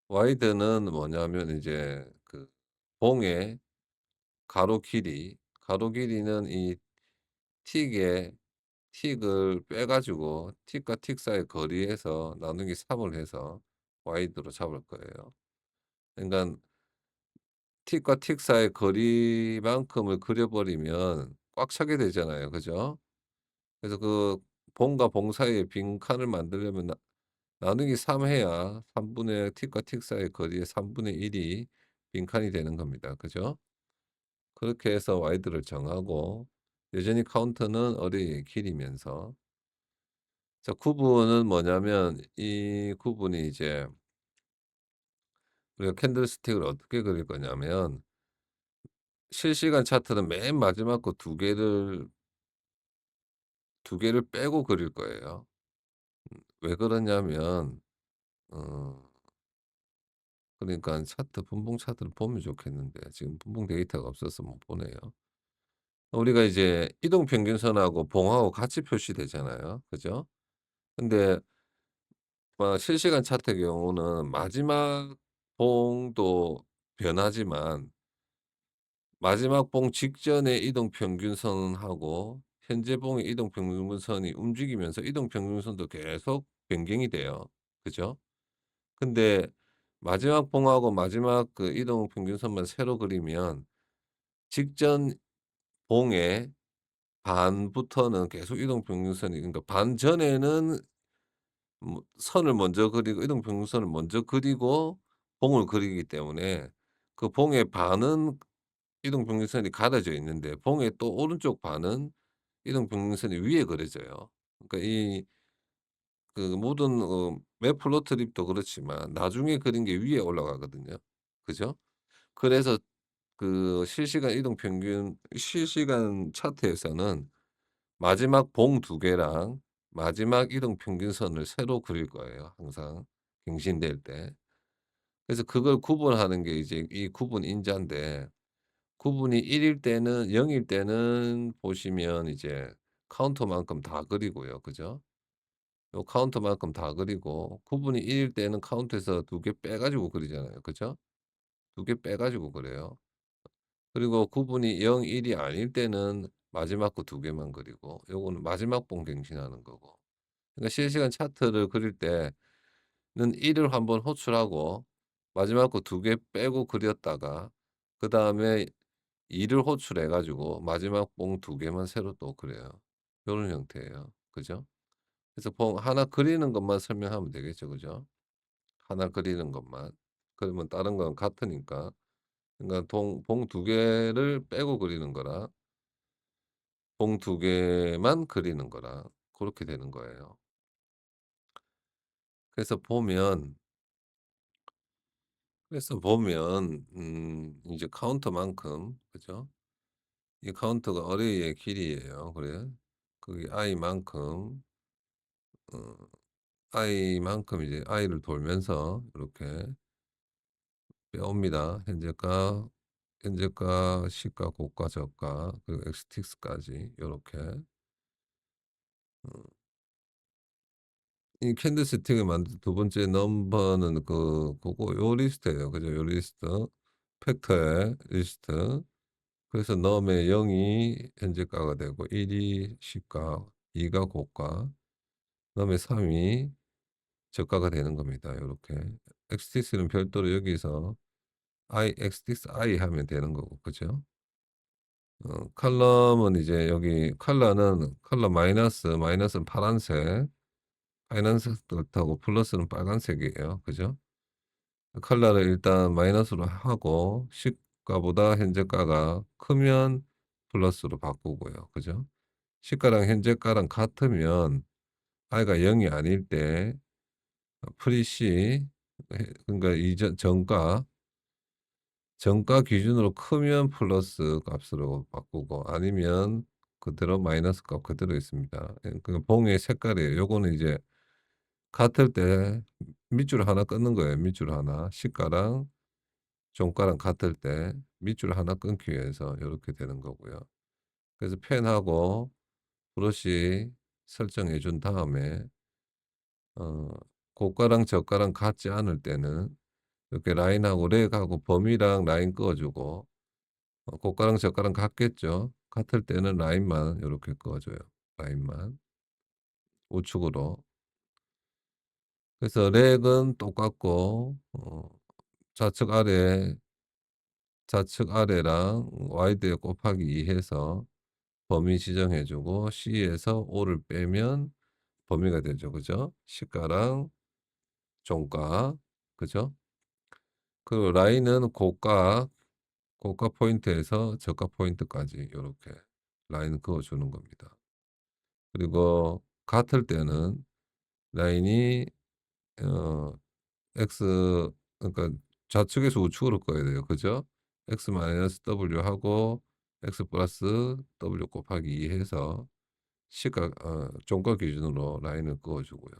와이드는 뭐냐면 이제 그 봉의 가로 길이는 이 틱에 틱을 빼 가지고 틱과 틱 사이 거리에서 나누기 3을 해서 와이드로 잡을 거예요. 그러니깐 틱과 틱 사이 거리만큼을 그려 버리면 꽉 차게 되잖아요. 그죠? 그래서 그 봉과 봉 사이에 빈칸을 만들려면 나누기 3 해야 3 분의 틱과 틱 사이 거리의 3분의 1이 빈칸이 되는 겁니다. 그죠? 그렇게 해서 와이드를 정하고 여전히 카운터는 어뢰의 길이면서 자 구분은 뭐냐면 이 구분이 이제 우리가 캔들스틱을 어떻게 그릴 거냐면 실시간 차트는 맨 마지막 거 두 개를 빼고 그릴 거예요. 왜 그러냐면 어 그러니까 차트 분봉 차트를 보면 좋겠는데 지금 분봉 데이터가 없어서 못 보네요. 우리가 이제 이동 평균선하고 봉하고 같이 표시되잖아요. 그죠? 근데 실시간 차트의 경우는 마지막 봉도 변하지만 마지막 봉 직전의 이동 평균선하고 현재 봉의 이동 평균선이 움직이면서 이동 평균선도 계속 변경이 돼요. 그죠? 근데 마지막 봉하고 마지막 그 이동 평균선만 새로 그리면 직전 봉의 반부터는 계속 이동 평균선이 그러니까 반 전에는 선을 먼저 그리고 이동 평균선을 먼저 그리고 봉을 그리기 때문에 그 봉의 반은 이동 평균선이 가려져 있는데 봉의 또 오른쪽 반은 이동 평균선이 위에 그려져요. 그러니까 이 그 모든 맵 플로트 립도 그렇지만 나중에 그린 게 위에 올라가거든요. 그죠? 그래서 그 실시간 차트에서는 마지막 봉 두 개랑 마지막 이동 평균선을 새로 그릴 거예요, 항상 갱신될 때. 그래서 그걸 구분하는 게 이제 이 구분 인자인데 구분이 1일 때는 0일 때는 보시면 이제 카운터만큼 다 그리고요. 그죠? 요 카운터만큼 다 그리고 구분이 1일 때는 카운트에서 두 개 빼 가지고 그리잖아요. 그죠? 두 개 빼 가지고 그려요. 그리고 구분이 0, 1이 아닐 때는 마지막 거 두 개만 그리고 요거는 마지막 봉 갱신하는 거고. 그러니까 실시간 차트를 그릴 때는 1을 한번 호출하고 마지막 거 두 개 빼고 그렸다가 그다음에 2를 호출해 가지고 마지막 봉 두 개만 새로 또 그려요. 요런 형태예요. 그죠? 그래서 봉 하나 그리는 것만 설명하면 되겠죠. 그죠? 하나 그리는 것만. 그러면 다른 건 같으니까. 그러니까 봉 두 개를 빼고 그리는 거랑 봉 두 개만 그리는 거랑 고렇게 되는 거예요. 그래서 보면 이제 카운터만큼 그죠? 이 카운터가 어레이의 길이예요. 그래 그게 i만큼 i만큼 이제 i를 돌면서 이렇게 빼옵니다. 현재가, 시가, 고가, 저가 그리고 XTX까지 요렇게. 어 이 캔들스틱을 만든 두 번째 넘버는 고거 요 리스트예요. 그죠? 요 리스트. 팩터의 리스트. 그래서 넘에 0이 현재가가 되고 1이 시가, 2가 고가, 그다음에 3이 저가가 되는 겁니다. 요렇게. XTX는 별도로 여기서 XTX I 하면 되는 거고. 그죠? 컬럼은 이제 여기 컬러 마이너스는 파란색, 파이낸스 뜻하고 플러스는 빨간색이에요. 그죠? 컬러를 일단 마이너스로 하고 시가보다 현재가가 크면 플러스로 바꾸고요. 그죠? 시가랑 현재가랑 같으면 i가 0이 아닐 때 프리시 그러니까 이전 정가 기준으로 크면 플러스 값으로 바꾸고 아니면 그대로 마이너스 값 그대로 있습니다. 그 봉의 색깔이에요. 요거는 이제 같을 때 밑줄 하나 끊는 거예요. 밑줄 하나. 시가랑 종가랑 같을 때 밑줄 하나 끊기 위해서 이렇게 되는 거고요. 그래서 펜하고 브러쉬 설정해 준 다음에 어 고가랑 저가랑 같지 않을 때는 이렇게 라인하고 렉하고 범위랑 라인 그어 주고 고가랑 저가랑 같겠죠. 같을 때는 라인만 요렇게 그어 줘요. 라인만 우측으로. 그래서 렉은 똑같고 좌측 아래 좌측 아래랑 와이드에 곱하기 2 해서 범위 지정해 주고 C에서 O를 빼면 범위가 되죠. 그죠? 시가랑 종가. 그죠? 그리고 라인은 고가 포인트에서 저가 포인트까지 요렇게 라인 그어 주는 겁니다. 그리고 같을 때는 라인이 어 X 그러니까 좌측에서 우측으로 꺼야 돼요. 그죠? X 마이너스 W 하고 X 플러스 W 곱하기 2 해서 종가 기준으로 라인을 그어 주고요.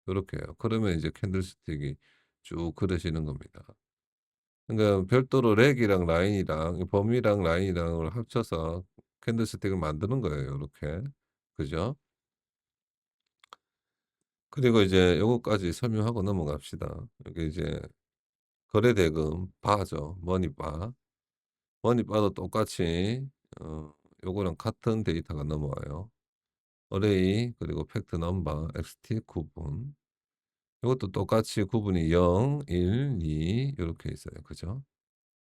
요렇게 해요. 그러면 이제 캔들스틱이 쭉 그려지는 겁니다. 그러니까 별도로 렉이랑 라인이랑 이 범위랑 라인이랑을 합쳐서 캔들스틱을 만드는 거예요, 요렇게. 그죠? 그리고 이제 요거까지 설명하고 넘어갑시다. 여기 이제 거래대금 바죠. 머니바. 머니바도 똑같이 요거랑 같은 데이터가 넘어와요. 어레이 그리고 팩트 넘버 xt 구분. 요것도 똑같이 구분이 0, 1, 2 요렇게 있어요. 그죠?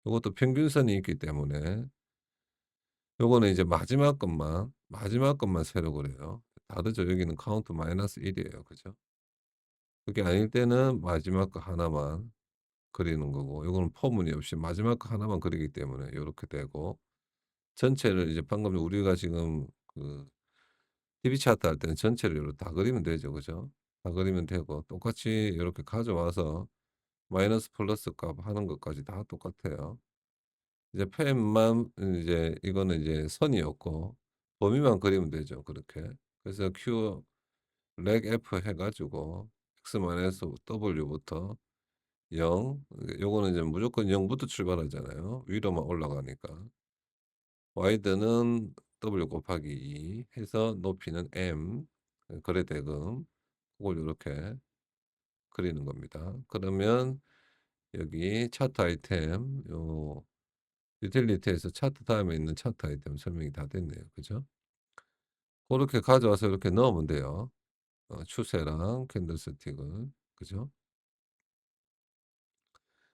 요것도 평균선이 있기 때문에 요거는 이제 마지막 것만 세로 그려요. 다르죠. 여기는 카운트 마이너스 1이에요. 그죠? 그게 아닐 때는 마지막 거 하나만 그리는 거고 요거는 포문이 없이 마지막 거 하나만 그리기 때문에 요렇게 되고 전체를 이제 방금 우리가 지금 TV 차트 할 때는 전체를 요렇게 다 그리면 되죠. 그죠? 다 그리면 되고 똑같이 요렇게 가져와서 마이너스 플러스 값 하는 것까지 다 똑같아요. 이제 펜만 이제 이거는 이제 선이었고 범위만 그리면 되죠. 그렇게. 그래서 Q 렉 F 해 가지고 X 마이너스 W부터 0 요거는 이제 무조건 0 부터 출발하잖아요. 위로만 올라가니까. 와이드는 W 곱하기 2 해서 높이는 M 거래대금 그걸 요렇게 그리는 겁니다. 그러면 여기 차트 아이템 유틸리티에서 차트 다음에 있는 차트 아이템 설명이 다 됐네요. 그죠? 고렇게 가져와서 이렇게 넣으면 돼요. 추세랑 캔들스틱을. 그죠?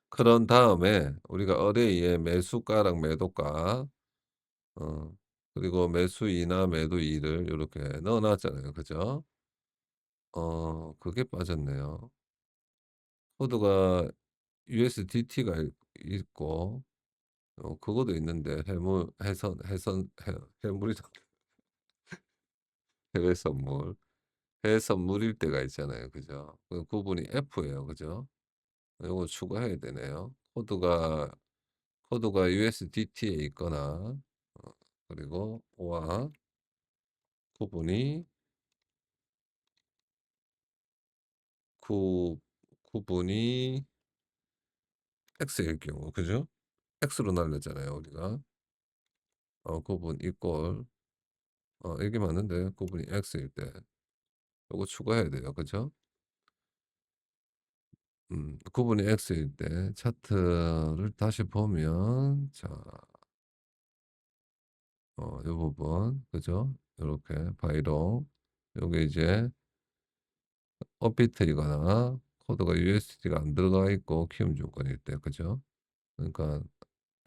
그런 다음에 우리가 어레이에 매수가랑 매도가 어 그리고 매수 2나 매도 2를 요렇게 넣어 놨잖아요. 그죠? 그게 빠졌네요. 코드가 USDT가 있고 그거도 있는데 해물 해선 해물이란다. 해외 선물. 해외 선물일 때가 있잖아요. 그죠? 그 구분이 F예요. 그죠? 요거 추가해야 되네요. 코드가 USDT에 있거나 어 그리고 와 구분이 구 구분이 X일 경우 그죠? X로 날렸잖아요 우리가. 구분 이꼴 이게 맞는데 구분이 X일 때 요거 추가해야 돼요. 그죠? 구분이 X일 때 차트를 다시 보면 자 요 부분 그죠? 요렇게 바이로 요게 이제 업비트이거나 코드가 USD가 안 들어가 있고 키움증권일 때 그죠? 그러니까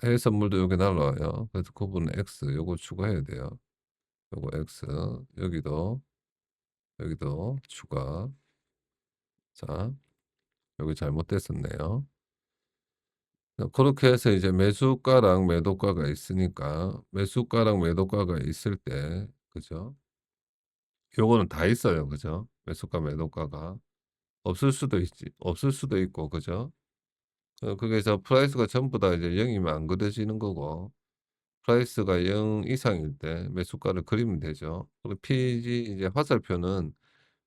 해외 선물도 요게 날라와요. 그래서 구분 X 요거 추가해야 돼요. 요거 X 여기도 추가. 자 여기 잘못됐었네요. 그렇게 해서 이제 매수가랑 매도가가 있으니까 매수가랑 매도가가 있을 때 그죠? 요거는 다 있어요. 그죠? 매수가 매도가가. 없을 수도 있고 그죠? 그래서 프라이스가 전부 다 이제 0 이면 안 그려지는 거고 프라이스가 0 이상일 때 매수가를 그리면 되죠. 그리고 PG 이제 화살표는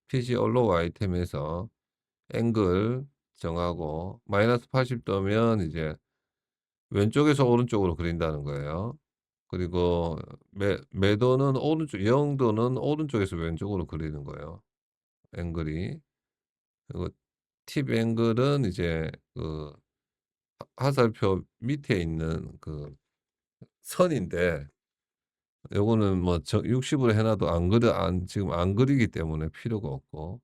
PG 얼로우 아이템에서 앵글 정하고 마이너스 80 도면 이제 왼쪽에서 오른쪽으로 그린다는 거예요. 그리고 매도는 오른쪽 0 도는 오른쪽에서 왼쪽으로 그리는 거예요, 앵글이. 그리고 팁 앵글은 이제 그 화살표 밑에 있는 그 선인데 요거는 뭐 60으로 해 놔도 지금 안 그리기 때문에 필요가 없고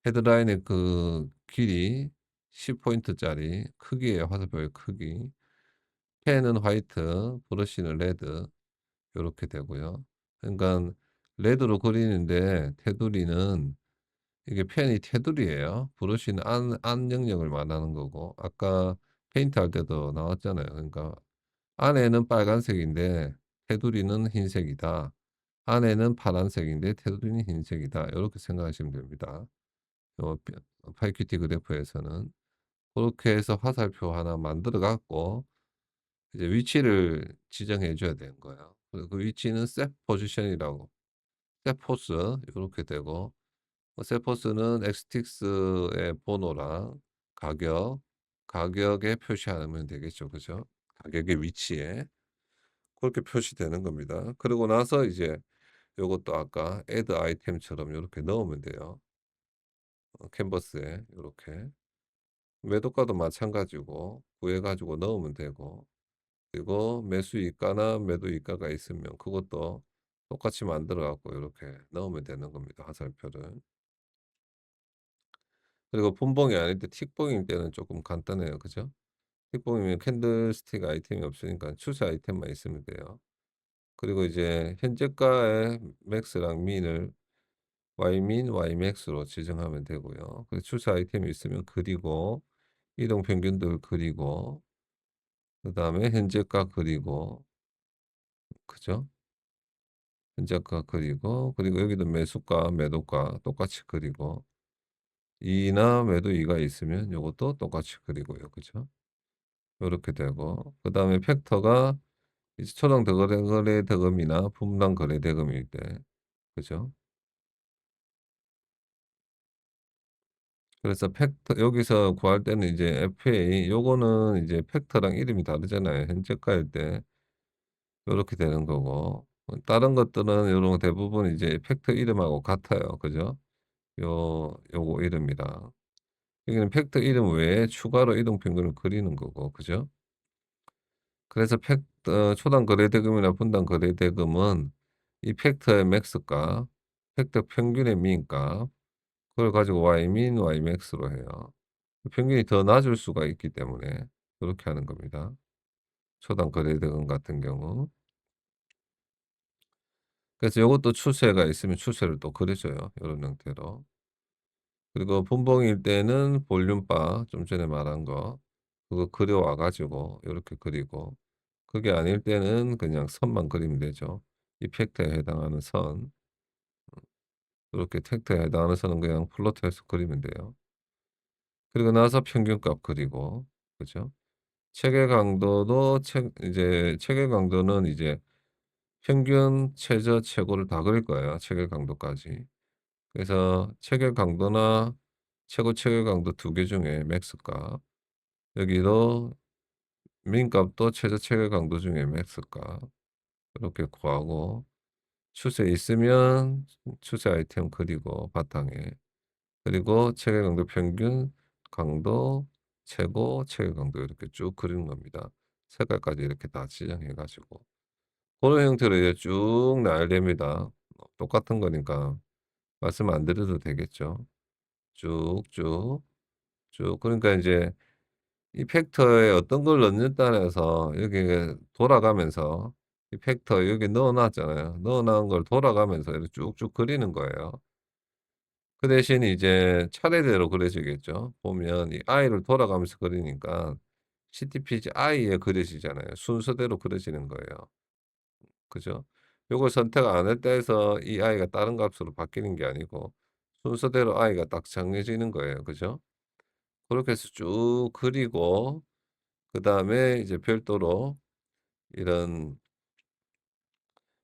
헤드라인의 그 길이 10 포인트짜리 크기예요, 화살표의 크기. 펜은 화이트, 브러쉬는 레드 요렇게 되고요. 그러니깐 레드로 그리는데 테두리는 이게 펜이 테두리예요. 브러쉬는 안 영역을 말하는 거고 아까 페인트 할 때도 나왔잖아요. 그러니까 안에는 빨간색인데 테두리는 흰색이다. 안에는 파란색인데 테두리는 흰색이다. 요렇게 생각하시면 됩니다. 요 파이큐티 그래프에서는. 고렇게 해서 화살표 하나 만들어 갖고 이제 위치를 지정해 줘야 되는 거예요. 그 위치는 셋 포지션이라고 셋 포스 요렇게 되고 셋 포스는 엑스틱스의 번호랑 가격에 표시하면 되겠죠. 그죠? 가격의 위치에. 그렇게 표시되는 겁니다. 그러고 나서 이제 요것도 아까 add 아이템처럼 요렇게 넣으면 돼요. 캔버스에 요렇게. 매도가도 마찬가지고 구해 가지고 넣으면 되고 그리고 매수이가나 매도이가가 있으면 그것도 똑같이 만들어 갖고 요렇게 넣으면 되는 겁니다, 화살표를. 그리고 분봉이 아닐 때 틱봉일 때는 쪼끔 간단해요. 그죠? 틱봉이면 캔들스틱 아이템이 없으니까 추세 아이템만 있으면 돼요. 그리고 이제 현재가의 맥스랑 민을 Y민, Ymax로 지정하면 되고요. 그 추세 아이템이 있으면 그리고 이동 평균들 그리고 그다음에 현재가 그리고 그죠? 현재가 그리고 여기도 매수가, 매도가 똑같이 그리고 이나 매도 이가 있으면 요것도 똑같이 그리고요. 그죠? 요렇게 되고 그다음에 팩터가 이제 초당 거래 대금이나 분당 거래 대금일 때 그죠? 그래서 팩터 여기서 구할 때는 이제 FA 요거는 이제 팩터랑 이름이 다르잖아요. 현재가일 때 요렇게 되는 거고 다른 것들은 요런 대부분 이제 팩터 이름하고 같아요. 그죠? 요거 이름이랑 여기는 팩터 이름 외에 추가로 이동 평균을 그리는 거고 그죠? 그래서 초당 거래 대금이나 분당 거래 대금은 이 팩터의 맥스값, 팩터 평균의 민값 그걸 가지고 Y민, Ymax로 해요. 평균이 더 낮을 수가 있기 때문에 그렇게 하는 겁니다. 초당 거래대금 같은 경우. 그래서 요것도 추세가 있으면 추세를 또 그려줘요. 요런 형태로. 그리고 분봉일 때는 볼륨바 좀 전에 말한 거 그거 그려와 가지고 요렇게 그리고 그게 아닐 때는 그냥 선만 그리면 되죠. 이펙트에 해당하는 선. 요렇게 텍트에 해당하는 선은 그냥 플로트해서 그리면 돼요. 그리고 나서 평균값 그리고 그죠? 체계 강도도 이제 체계 강도는 이제 평균, 최저, 최고를 다 그릴 거예요, 체계 강도까지. 그래서 체계 강도나 최고 체계 강도 두 개 중에 맥스 값, 여기도 민 값도 최저 체계 강도 중에 맥스 값 이렇게 구하고 추세 있으면 추세 아이템 그리고 바탕에 그리고 체계 강도 평균, 강도, 최고, 체계 강도 이렇게 쭉 그리는 겁니다. 색깔까지 이렇게 다 지정해 가지고. 그런 형태로 이제 쭉 나열됩니다. 똑같은 거니까 말씀 안 드려도 되겠죠. 쭉쭉 쭉. 그러니까 인제 이 팩터에 어떤 걸 넣느냐에 따라서 이렇게 돌아가면서 이 팩터 여기 넣어 놨잖아요. 넣어 놓은 걸 돌아가면서 이렇게 쭉쭉 그리는 거예요. 그 대신 이제 차례대로 그려지겠죠. 보면 이 i를 돌아가면서 그리니까 CTPG i에 그려지잖아요. 순서대로 그려지는 거예요. 그죠? 요걸 선택 안 했다 해서 이 i가 다른 값으로 바뀌는 게 아니고 순서대로 i가 딱 정해지는 거예요. 그죠? 그렇게 해서 쭉 그리고 그다음에 이제 별도로 이런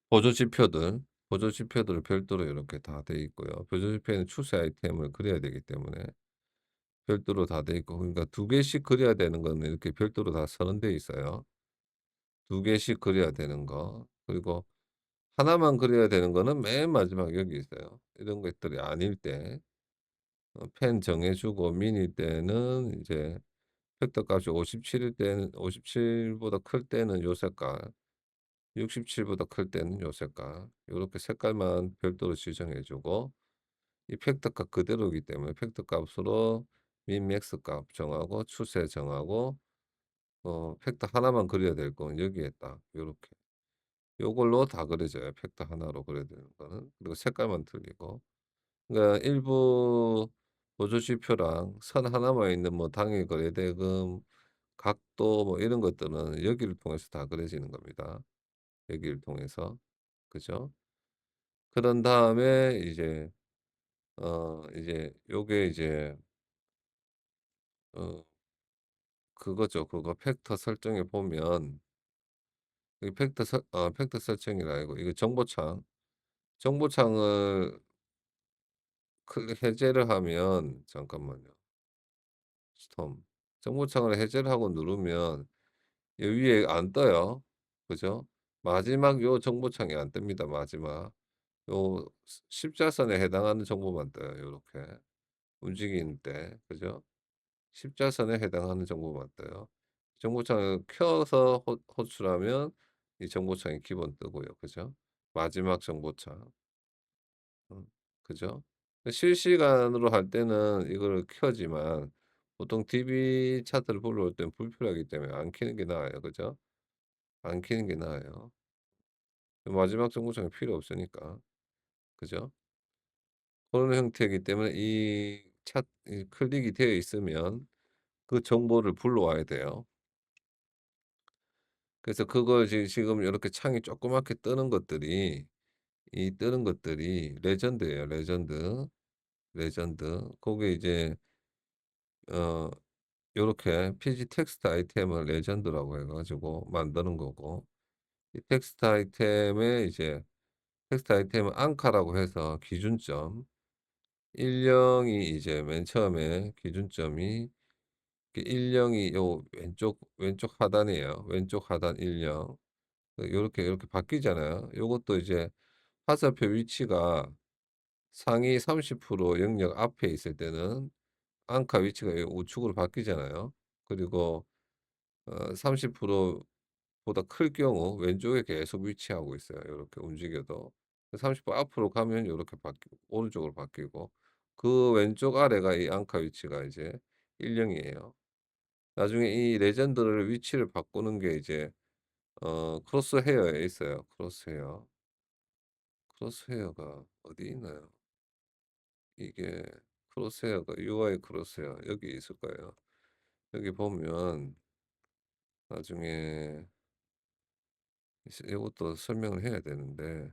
보조 지표들, 보조 지표들을 별도로 이렇게 다 돼 있고요. 보조 지표에는 추세 아이템을 그려야 되기 때문에 별도로 다 돼 있고 그러니까 두 개씩 그려야 되는 거는 이렇게 별도로 다 선언돼 있어요. 두 개씩 그려야 되는 거. 그리고 하나만 그려야 되는 거는 맨 마지막에 여기 있어요. 이런 것들이 아닐 때 펜 정해 주고 민일 때는 이제 벡터 값이 57일 때는 57 보다 클 때는 요 색깔, 67 보다 클 때는 요 색깔 요렇게 색깔만 별도로 지정해 주고 이 팩터 값 그대로이기 때문에 팩터 값으로 민 맥스 값 정하고 추세 정하고 팩터 하나만 그려야 될 건 여기에 딱 요렇게 요걸로 다 그려져요. 팩터 하나로 그려야 되는 거는. 그리고 색깔만 틀리고. 그러니까 일부 보조 지표랑 선 하나만 있는 뭐 당일 거래 대금, 각도 뭐 이런 것들은 여기를 통해서 다 그려지는 겁니다. 여기를 통해서. 그죠? 그런 다음에 이제 요게 이제 어 그거죠. 그거 팩터 설정에 보면 이 팩터 설정이 아니고 이거 정보창. 정보창을 해제를 하면 잠깐만요. 스톰. 정보창을 해제를 하고 누르면 여 위에 안 떠요. 그죠? 마지막 요 정보창이 안 뜹니다, 마지막. 요 십자선에 해당하는 정보만 떠요, 요렇게. 움직이는 때. 그죠? 십자선에 해당하는 정보만 떠요. 정보창을 켜서 호출하면 이 정보창이 기본 뜨고요. 그죠? 마지막 정보창. 그죠? 실시간으로 할 때는 이거를 켜지만 보통 DB 차트를 불러올 때는 불필요하기 때문에 안 켜는 게 나아요. 그죠? 안 켜는 게 나아요. 마지막 정보창이 필요 없으니까. 그죠? 그런 형태이기 때문에 이 클릭이 되어 있으면 그 정보를 불러와야 돼요. 그래서 그걸 지금 이렇게 창이 조그맣게 뜨는 것들이 이 뜨는 것들이 레전드예요. 레전드. 레전드. 거기에 이제 어 요렇게 pg 텍스트 아이템을 레전드라고 해 가지고 만드는 거고 이 텍스트 아이템은 앙카라고 해서 기준점 10이 이제 맨 처음에 기준점이 10이 요 왼쪽 하단이에요. 왼쪽 하단 10. 요렇게 바뀌잖아요. 요것도 이제 화살표 위치가 상위 30% 영역 앞에 있을 때는 앙카 위치가 이 우측으로 바뀌잖아요. 그리고 30% 보다 클 경우 왼쪽에 계속 위치하고 있어요. 요렇게 움직여도. 30% 앞으로 가면 요렇게 바뀌고 오른쪽으로 바뀌고 그 왼쪽 아래가 이 앙카 위치가 이제 10 이에요. 나중에 이 레전드를 위치를 바꾸는 게 이제 크로스 헤어에 있어요. 크로스 헤어. 크로스 헤어가 어디 있나요? 이게 크로스헤어가 UI 크로스헤어 여기 있을 거예요. 여기 보면 나중에 이것도 설명을 해야 되는데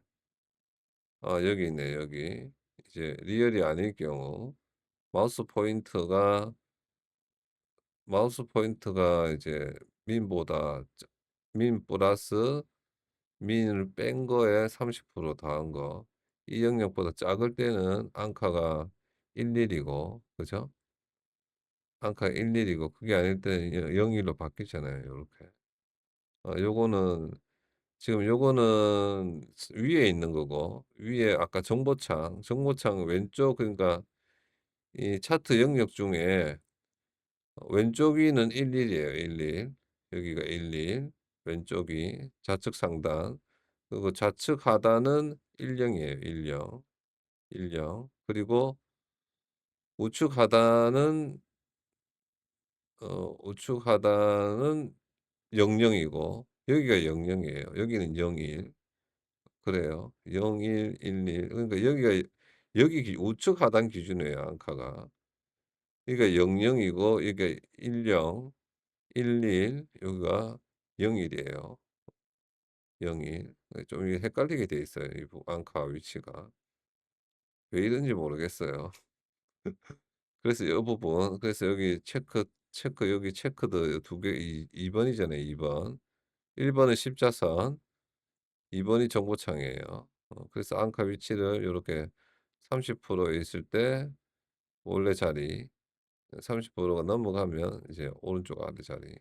여기 있네 여기. 이제 리얼이 아닐 경우 마우스 포인터가 마우스 포인터가 이제 민보다 민 플러스 민을 뺀 거에 30% 더한 거. 이 영역보다 작을 때는 앙카가 11이고 그죠? 앙카가 11이고 그게 아닐 때는 01로 바뀌잖아요 요렇게. 요거는 지금 요거는 위에 있는 거고 위에 아까 정보창 왼쪽 그러니까 이 차트 영역 중에 왼쪽 위는 11이에요 11. 여기가 11 왼쪽이 좌측 상단 그리고 좌측 하단은 10이에요 10. 그리고 우측 하단은 우측 하단은 00이고 여기가 00이에요. 여기는 01. 그래요. 01, 11 그러니까 여기가 여기 우측 하단 기준이에요 앙카가. 여기가 00이고 여기가 10, 11 여기가 01이에요. 01. 좀 이게 헷갈리게 돼 있어요 이 앙카 위치가. 왜 이런지 모르겠어요. 그래서 이 부분 그래서 여기 체크 여기 체크도 두 개 2번이잖아요 2번. 1번은 십자선 2번이 정보창이에요. 그래서 앙카 위치를 요렇게 30% 있을 때 원래 자리 30%가 넘어가면 이제 오른쪽 아래 자리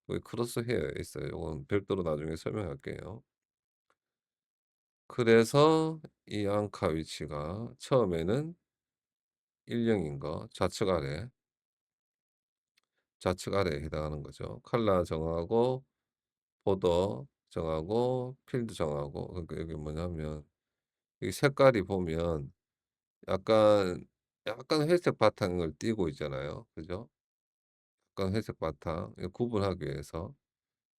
거기 크로스 헤어에 있어요. 요건 별도로 나중에 설명할게요. 그래서 이 앙카 위치가 처음에는 10인 거 좌측 아래에 해당하는 거죠. 컬러 정하고 보더 정하고 필드 정하고 그러니까 여기 뭐냐면 이 색깔이 보면 약간 회색 바탕을 띠고 있잖아요. 그죠? 약간 회색 바탕 이거 구분하기 위해서.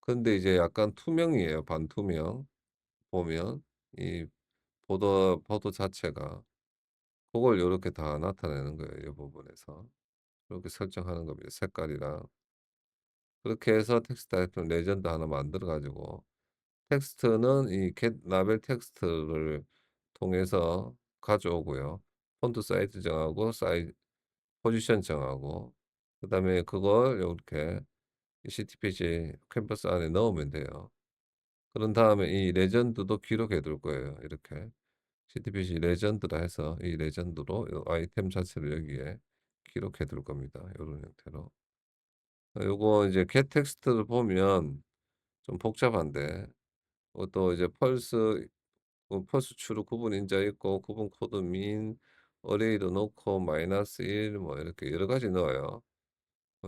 근데 이제 약간 투명이에요. 반투명. 보면 이 보더 자체가 그걸 요렇게 다 나타내는 거예요. 이 부분에서. 이렇게 설정하는 겁니다. 색깔이랑. 그렇게 해서 텍스트 타입은 레전드 하나 만들어 가지고 텍스트는 이 겟 라벨 텍스트를 통해서 가져오고요. 폰트 사이즈 정하고 포지션 정하고 그다음에 그걸 요렇게 CTPG 캔버스 안에 넣으면 돼요. 그런 다음에 이 레전드도 기록해 둘 거예요. 이렇게 CTPG 레전드라 해서 이 레전드로 요 아이템 자체를 여기에 기록해 둘 겁니다. 요런 형태로. 요거 이제 겟 텍스트를 보면 좀 복잡한데 또 이제 펄스 추로 구분 인자 있고 구분 코드 민 어레이도 넣고 마이너스 1 뭐 이렇게 여러 가지 넣어요.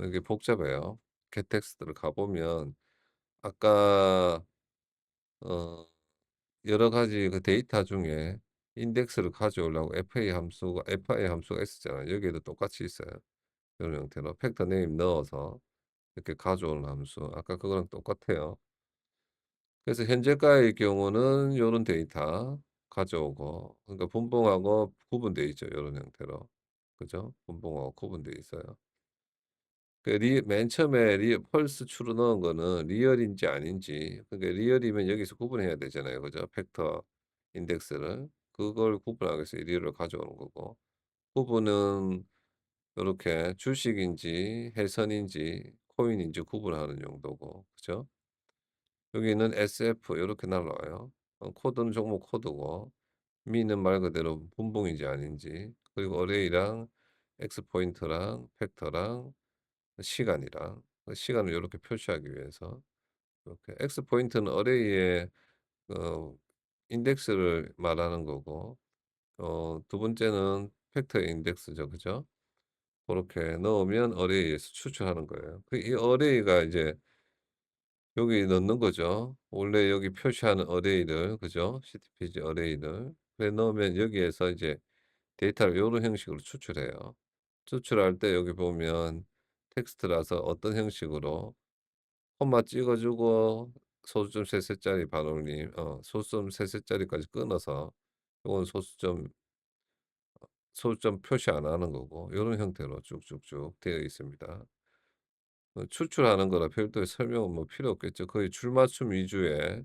이게 복잡해요. 겟 텍스트를 가 보면 아까 어 여러 가지 그 데이터 중에 인덱스를 가져오려고 FA 함수가 있었잖아요. 여기에도 똑같이 있어요. 이런 형태로 팩터 네임 넣어서 이렇게 가져오는 함수. 아까 그거랑 똑같아요. 그래서 현재가의 경우는 요런 데이터 가져오고 그러니까 분봉하고 구분되어 있죠. 요런 형태로. 그죠? 분봉하고 구분되어 있어요. 맨 처음에 펄스 추로 넣은 거는 리얼인지 아닌지 그러니까 리얼이면 여기서 구분해야 되잖아요. 그죠? 팩터 인덱스를. 그걸 구분하기 위해서 리얼을 가져오는 거고 구분은 요렇게 주식인지 해선인지 코인인지 구분하는 용도고 그죠? 여기는 SF 요렇게 날라와요. 코드는 종목 코드고 미는 말 그대로 분봉인지 아닌지 그리고 어레이랑 엑스 포인트랑 팩터랑 시간이랑 시간을 요렇게 표시하기 위해서 이렇게 엑스 포인트는 어레이의 어 인덱스를 말하는 거고 두 번째는 팩터 인덱스죠. 그죠? 고렇게 넣으면 어레이에서 추출하는 거예요. 이 어레이가 이제 여기 넣는 거죠. 원래 여기 표시하는 어레이를 그죠? CTPG 어레이를. 그래 넣으면 여기에서 이제 데이터를 요런 형식으로 추출해요. 추출할 때 여기 보면 텍스트라서 어떤 형식으로 콤마 찍어 주고 소수점 세 셋짜리 반올림 소수점 세 셋짜리까지 끊어서 요건 소수점 소점 표시 안 하는 거고 요런 형태로 쭉쭉쭉 되어 있습니다. 추출하는 거라 별도의 설명은 뭐 필요 없겠죠. 거의 줄 맞춤 위주의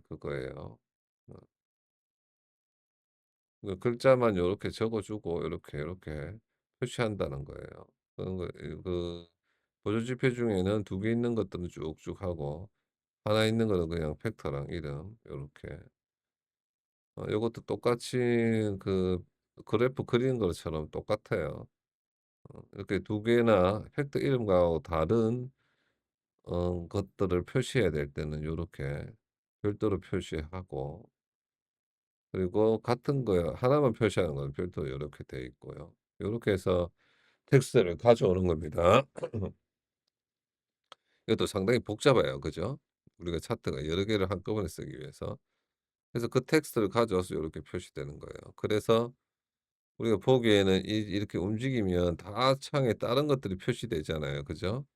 그거예요. 어 글자만 요렇게 적어 주고 요렇게 표시한다는 거예요. 그런 거 그 보조 지표 중에는 2개 있는 것들은 쭉쭉 하고 하나 있는 거는 그냥 팩터랑 이름 요렇게. 요것도 똑같이 그 그래프 그리는 것처럼 똑같아요. 이렇게 2개나 팩터 이름과 다른 것들을 표시해야 될 때는 요렇게 별도로 표시하고 그리고 같은 거 하나만 표시하는 건 별도로 요렇게 돼 있고요. 요렇게 해서 텍스트를 가져오는 겁니다. 이것도 상당히 복잡해요. 그죠? 우리가 차트가 여러 개를 한꺼번에 쓰기 위해서. 그래서 그 텍스트를 가져와서 요렇게 표시되는 거예요. 그래서 우리가 보기에는 이렇게 움직이면 다 창에 다른 것들이 표시되잖아요. 그죠?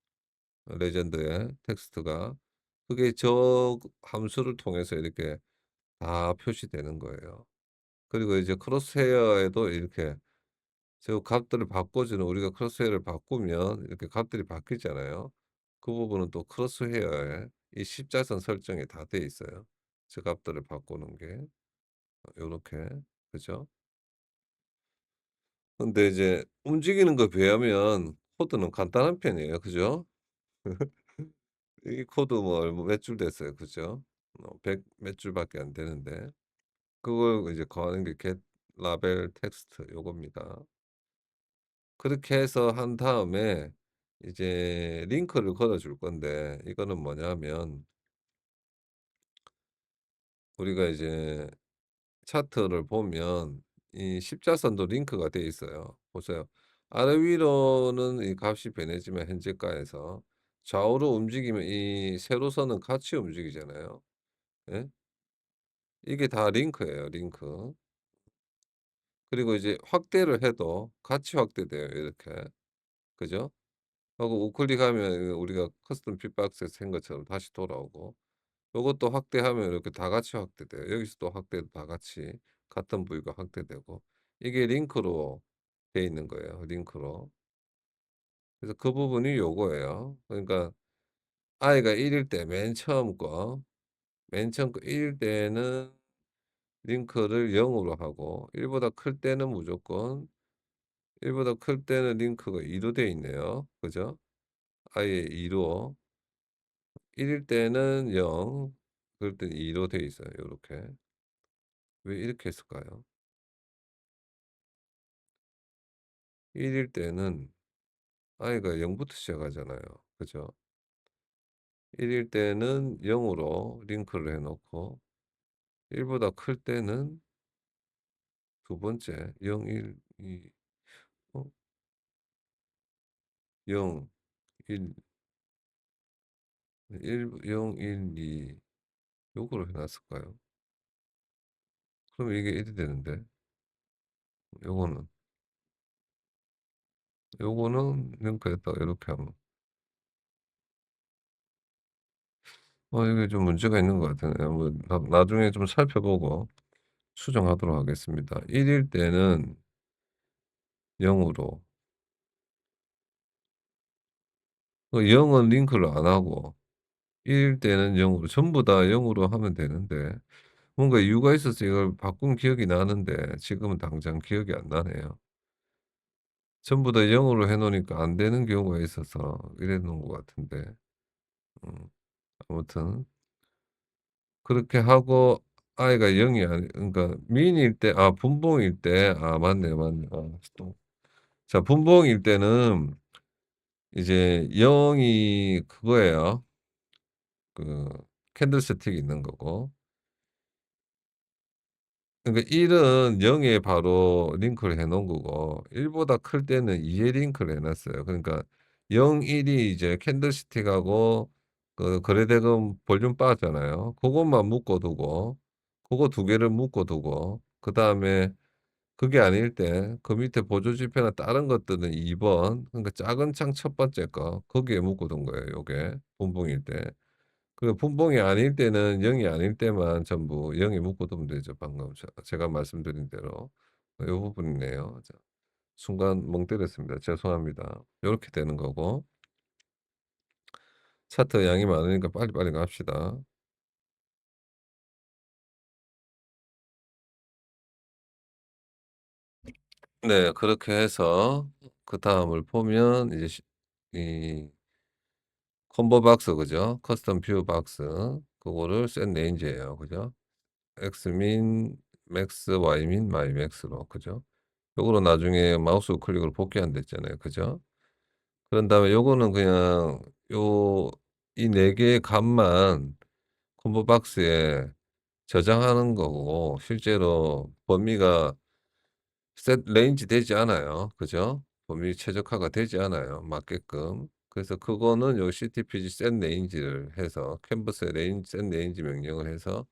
레전드의 텍스트가. 그게 저 함수를 통해서 이렇게 다 표시되는 거예요. 그리고 이제 크로스헤어에도 이렇게 저 값들을 바꿔주는 우리가 크로스헤어를 바꾸면 이렇게 값들이 바뀌잖아요. 그 부분은 또 크로스헤어에 이 십자선 설정이 다 돼 있어요. 저 값들을 바꾸는 게 요렇게. 그죠? 근데 이제 움직이는 거 비하면 코드는 간단한 편이에요. 그죠? 이 코드 뭐 몇 줄 됐어요. 그죠? 100 몇 줄밖에 안 되는데 그걸 이제 거하는 게 get 라벨 텍스트 요겁니다. 그렇게 해서 한 다음에 이제 링크를 걸어 줄 건데 이거는 뭐냐면 우리가 이제 차트를 보면 이 십자선도 링크가 돼 있어요. 보세요. 아래 위로는 이 값이 변해지면 현재가에서 좌우로 움직이면 이 세로선은 같이 움직이잖아요. 예? 이게 다 링크예요, 링크. 그리고 이제 확대를 해도 같이 확대돼요, 이렇게. 그죠? 하고 우클릭하면 우리가 커스텀 빅박스에서 한 것처럼 다시 돌아오고 요것도 확대하면 이렇게 다 같이 확대돼요. 여기서 또 확대도 다 같이 같은 부위가 확대되고 이게 링크로 돼 있는 거예요, 링크로. 그래서 그 부분이 요거예요. 그러니까 i가 1일 때 맨 처음 거 1일 때는 링크를 0 으로 하고 1 보다 클 때는 무조건 1 보다 클 때는 링크가 2로 돼 있네요. 그죠? 아예 2 로 1일 때는 0 그럴 땐 2로 돼 있어요 요렇게. 왜 이렇게 했을까요? 1일 때는 i가 0 부터 시작하잖아요. 그죠? 1일 때는 0 으로 링크를 해 놓고 1 보다 클 때는 두 번째 0, 1, 2 어 0, 1, 0, 1, 2 요거로 해 놨을까요? 그럼 이게 1이 되는데 요거는 요거는 링크했다가 요렇게 하면 이게 좀 문제가 있는 것 같으네요. 뭐 나중에 좀 살펴보고 수정하도록 하겠습니다. 1일 때는 0 으로 0은 링크를 안 하고 1일 때는 0 으로 전부 다 0 으로 하면 되는데 뭔가 이유가 있어서 이걸 바꾼 기억이 나는데 지금은 당장 기억이 안 나네요. 전부 다 0 으로 해 놓으니까 안 되는 경우가 있어서 이래 놓은 것 같은데 음 아무튼 그렇게 하고 i가 0이 아니 그러니까 민일 때 분봉일 때 맞네요, 맞네요. 또 자 분봉일 때는 이제 0이 그거예요. 그 캔들스틱이 있는 거고 그러니까 1은 0에 바로 링크를 해 놓은 거고 1 보다 클 때는 2에 링크를 해 놨어요. 그러니까 0, 1이 이제 캔들스틱하고 그 거래대금 볼륨 바잖아요. 고것만 묶어 두고 고거 2 개를 묶어 두고 그다음에 그게 아닐 때 그 밑에 보조 지표나 다른 것들은 2번 그러니까 작은 창 첫 번째 거 거기에 묶어 둔 거예요 요게 분봉일 때. 그 분봉이 아닐 때는 0이 아닐 때만 전부 0에 묶어 두면 되죠 방금 제가 말씀드린 대로. 요 부분이네요. 자, 순간 멍 때렸습니다. 죄송합니다. 요렇게 되는 거고 차트 양이 많으니까 빨리빨리 갑시다. 네. 그렇게 해서 그다음을 보면 이제 이 콤보 박스 그죠? 커스텀 뷰 박스 그거를 셋 레인지예요. 그죠? 엑스민, 맥스, 와이민, 마이맥스로 그죠? 요거로 나중에 마우스 우클릭으로 복귀한다 했잖아요. 그죠? 그런 다음에 요거는 그냥 요 이 4 개의 값만 콤보 박스에 저장하는 거고 실제로 범위가 셋 레인지 되지 않아요. 그죠? 범위 최적화가 되지 않아요, 맞게끔. 그래서 그거는 요 ctpg 셋 레인지를 해서 캔버스에 셋 레인지 명령을 해서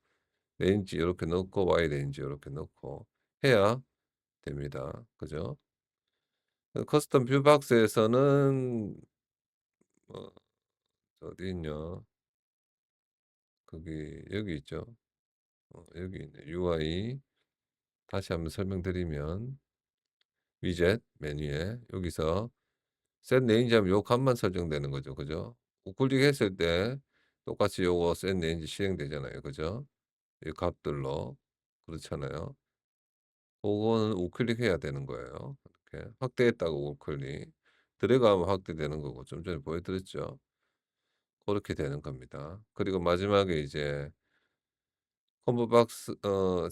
레인지 요렇게 넣고 Y 레인지 요렇게 넣고 해야 됩니다. 그죠? 커스텀 뷰 박스에서는 어 어디 있냐? 거기 여기 있죠. 여기 있네. UI 다시 한번 설명드리면 위젯 메뉴에 여기서 셋 레인지 하면 요 값만 설정되는 거죠. 그죠? 우클릭했을 때 똑같이 요거 셋 레인지 실행되잖아요. 그죠? 이 값들로. 그렇잖아요. 그거는 우클릭해야 되는 거예요. 이렇게 확대했다고 우클릭. 드래그하면 확대되는 거고 좀 전에 보여드렸죠. 그렇게 되는 겁니다. 그리고 마지막에 이제 콤보 박스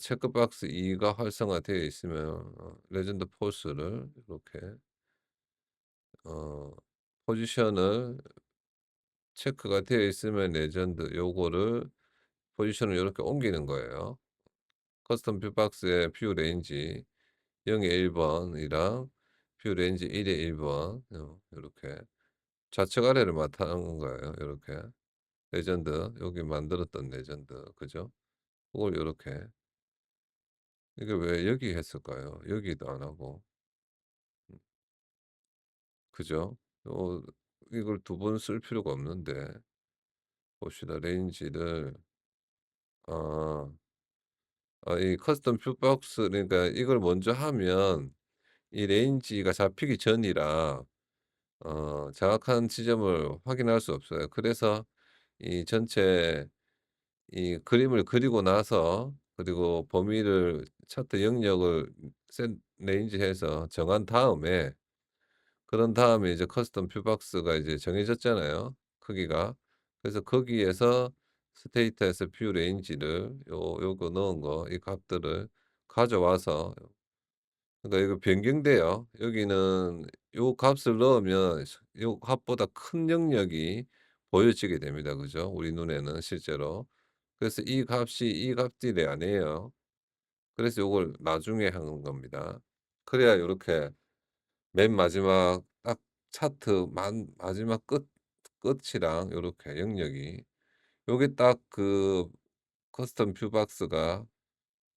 체크 박스 2가 활성화되어 있으면 레전드 포스를 이렇게 어 포지션을 체크가 되어 있으면 레전드 요거를 포지션을 요렇게 옮기는 거예요. 커스텀 뷰 박스의 뷰 레인지 0의 1 번이랑 뷰 레인지 1의 1번 요렇게 좌측 아래를 나타나는 거예요. 요렇게. 레전드 여기 만들었던 레전드 그죠? 그걸 요렇게 이게 왜 여기 했을까요? 여기도 안 하고. 음 그죠? 이걸 두 번 쓸 필요가 없는데 봅시다. 레인지를 아 이 커스텀 뷰박스 그러니까 이걸 먼저 하면 이 레인지가 잡히기 전이라 정확한 지점을 확인할 수 없어요. 그래서 이 전체 이 그림을 그리고 나서 그리고 범위를 차트 영역을 셋 레인지해서 정한 다음에 그런 다음에 이제 커스텀 뷰박스가 이제 정해졌잖아요, 크기가. 그래서 거기에서 스테이터에서 뷰 레인지를 요거 넣은 거 이 값들을 가져와서 그러니까 이거 변경돼요. 여기는 요 값을 넣으면 요 값보다 큰 영역이 보여지게 됩니다. 그죠? 우리 눈에는 실제로. 그래서 이 값이 이 값들이 아니에요. 그래서 요걸 나중에 하는 겁니다. 그래야 요렇게 맨 마지막 딱 차트 마지막 끝이랑 요렇게 영역이 요게 딱 그 커스텀 뷰 박스가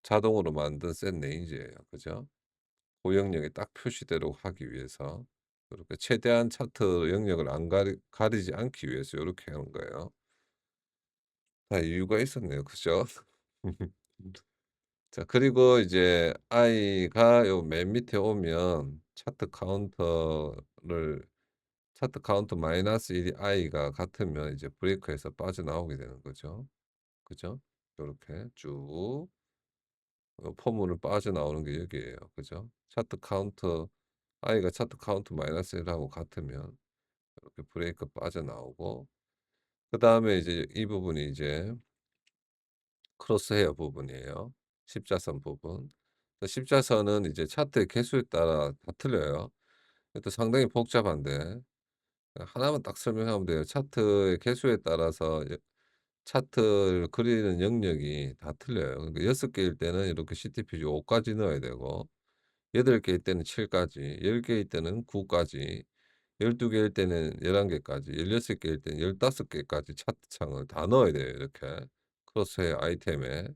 자동으로 만든 셋 레인지예요. 그죠? 고 영역이 딱 표시되도록 하기 위해서 요렇게 최대한 차트 영역을 안 가리지 않기 위해서 요렇게 하는 거예요. 다 이유가 있었네요. 그죠? 자 그리고 이제 i가 요 맨 밑에 오면 차트 카운트 마이너스 1이 i가 같으면 이제 브레이크에서 빠져나오게 되는 거죠. 그죠? 요렇게 쭉 포물을 빠져나오는 게 여기에요. 그죠? 차트 카운트 i가 차트 카운트 마이너스 1하고 같으면 이렇게 브레이크 빠져나오고 그다음에 이제 이 부분이 이제 크로스헤어 부분이에요. 십자선 부분. 십자선은 이제 차트의 개수에 따라 다 틀려요. 이것도 상당히 복잡한데 하나만 딱 설명하면 돼요. 차트의 개수에 따라서 차트를 그리는 영역이 다 틀려요. 그러니까 6 개일 때는 이렇게 CTPG 5 까지 넣어야 되고 8 개일 때는 7 까지, 10 개일 때는 9 까지, 12 개일 때는 11 개까지, 16 개일 때는 15 개까지 차트 창을 다 넣어야 돼요, 이렇게. 크로스헤어 아이템에.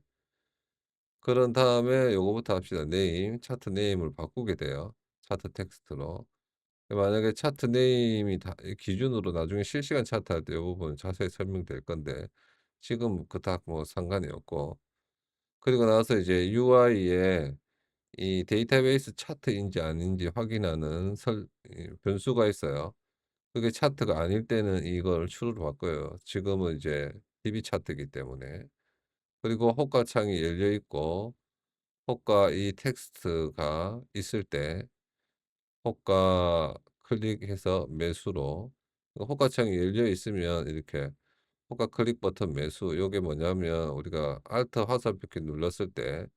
그런 다음에 요거부터 합시다. 네임, 차트 네임을 바꾸게 돼요. 차트 텍스트로. 만약에 차트 네임이 다 기준으로 나중에 실시간 차트 할 때 요 부분 자세히 설명될 건데 지금 그닥 뭐 상관이 없고 그리고 나서 이제 UI에 이 데이터베이스 차트인지 아닌지 확인하는 변수가 있어요. 그게 차트가 아닐 때는 이걸 true로 바꿔요. 지금은 이제 DB 차트이기 때문에. 그리고 호가 창이 열려 있고 호가 이 텍스트가 있을 때 호가 클릭해서 매수로, 호가 창이 열려 있으면 이렇게 호가 클릭 버튼 매수, 요게 뭐냐면 우리가 Alt 화살표키 눌렀을 때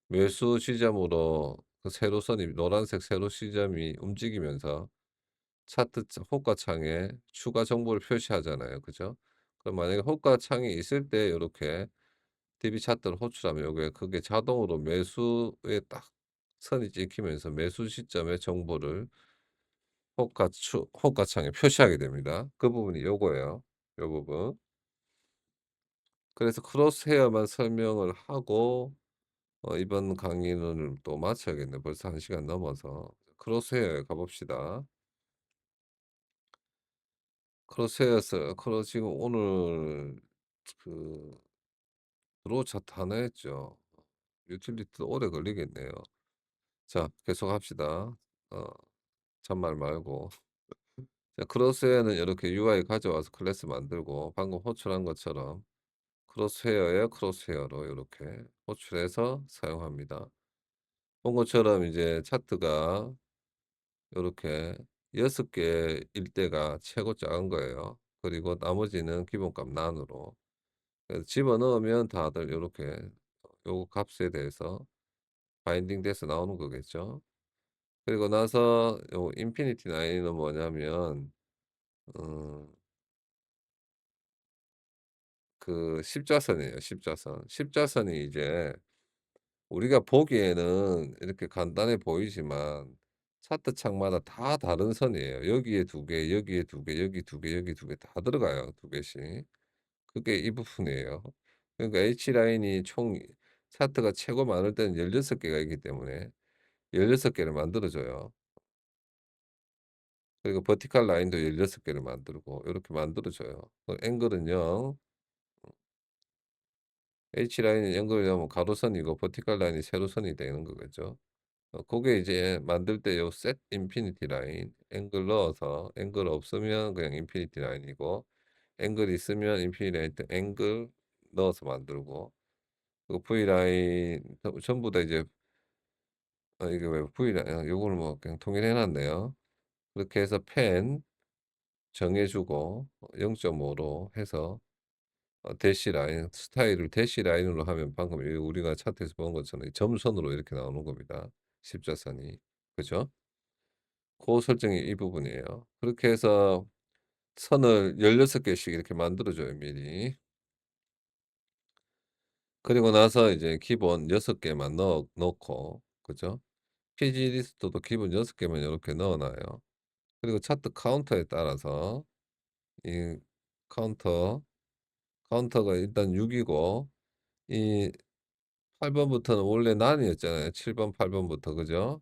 매수 지점으로 그 세로선이 노란색 세로 지점이 움직이면서 차트 호가 창에 추가 정보를 표시하잖아요. 그죠? 그럼 만약에 호가 창이 있을 때 요렇게 DB 차트를 호출하면 요게 그게 자동으로 매수에 딱 선이 찍히면서 매수 시점의 정보를 호가 창에 표시하게 됩니다. 그 부분이 요거예요. 요 부분. 그래서 크로스헤어만 설명을 하고 이번 강의는 또 마쳐야겠네. 벌써 1 시간 넘어서. 크로스헤어에 가봅시다. 지금 오늘 그 드로우 차트 하나 했죠. 유틸리티도 오래 걸리겠네요. 자, 계속합시다. 어 잔말 말고. 자, 크로스헤어는 이렇게 UI 가져와서 클래스 만들고 방금 호출한 것처럼 크로스헤어에 크로스헤어로 이렇게 호출해서 사용합니다. 본 것처럼 이제 차트가 요렇게 6 개일 때가 최고 작은 거예요. 그리고 나머지는 기본값 난으로. 그래서 집어넣으면 다들 요렇게 요 값에 대해서 바인딩 돼서 나오는 거겠죠. 그리고 나서 요 인피니티 라인은 뭐냐면 어 그 십자선이에요, 십자선. 십자선이 이제 우리가 보기에는 이렇게 간단해 보이지만 차트 창마다 다 다른 선이에요. 여기에 2개, 여기에 2개, 여기 2개, 여기 2개 다 들어가요, 2개씩. 그게 이 부분이에요. 그러니까 H라인이 총 차트가 최고 많을 때는 16 개가 있기 때문에 16 개를 만들어 줘요. 그리고 버티컬 라인도 16 개를 만들고 요렇게 만들어 줘요. 앵글은 0, H라인이 앵글이 0면 가로선이고 버티컬 라인이 세로선이 되는 거겠죠. 고게 이제 만들 때 요 set infinity 라인 앵글 넣어서, 앵글 없으면 그냥 인피니티 라인이고 앵글 있으면 인피니티 라인 앵글 넣어서 만들고, 그 V 라인 전부 다 이제 이게 왜 V 라인 요거를 뭐 그냥 통일해 놨네요. 그렇게 해서 펜 정해 주고 0.5로 해서 대시 라인 스타일을 대시 라인으로 하면 방금 우리가 차트에서 본 것처럼 점선으로 이렇게 나오는 겁니다, 십자선이. 그죠? 고 설정이 이 부분이에요. 그렇게 해서 선을 16 개씩 이렇게 만들어 줘요, 미리. 그리고 나서 이제 기본 6 개만 넣어 놓고, 그죠? 페이지 리스트도 기본 6 개만 요렇게 넣어 놔요. 그리고 차트 카운터에 따라서 이 카운터 카운터가 일단 6 이고 이 8 번부터는 원래 난이었잖아요. 7 번, 8 번부터. 그죠?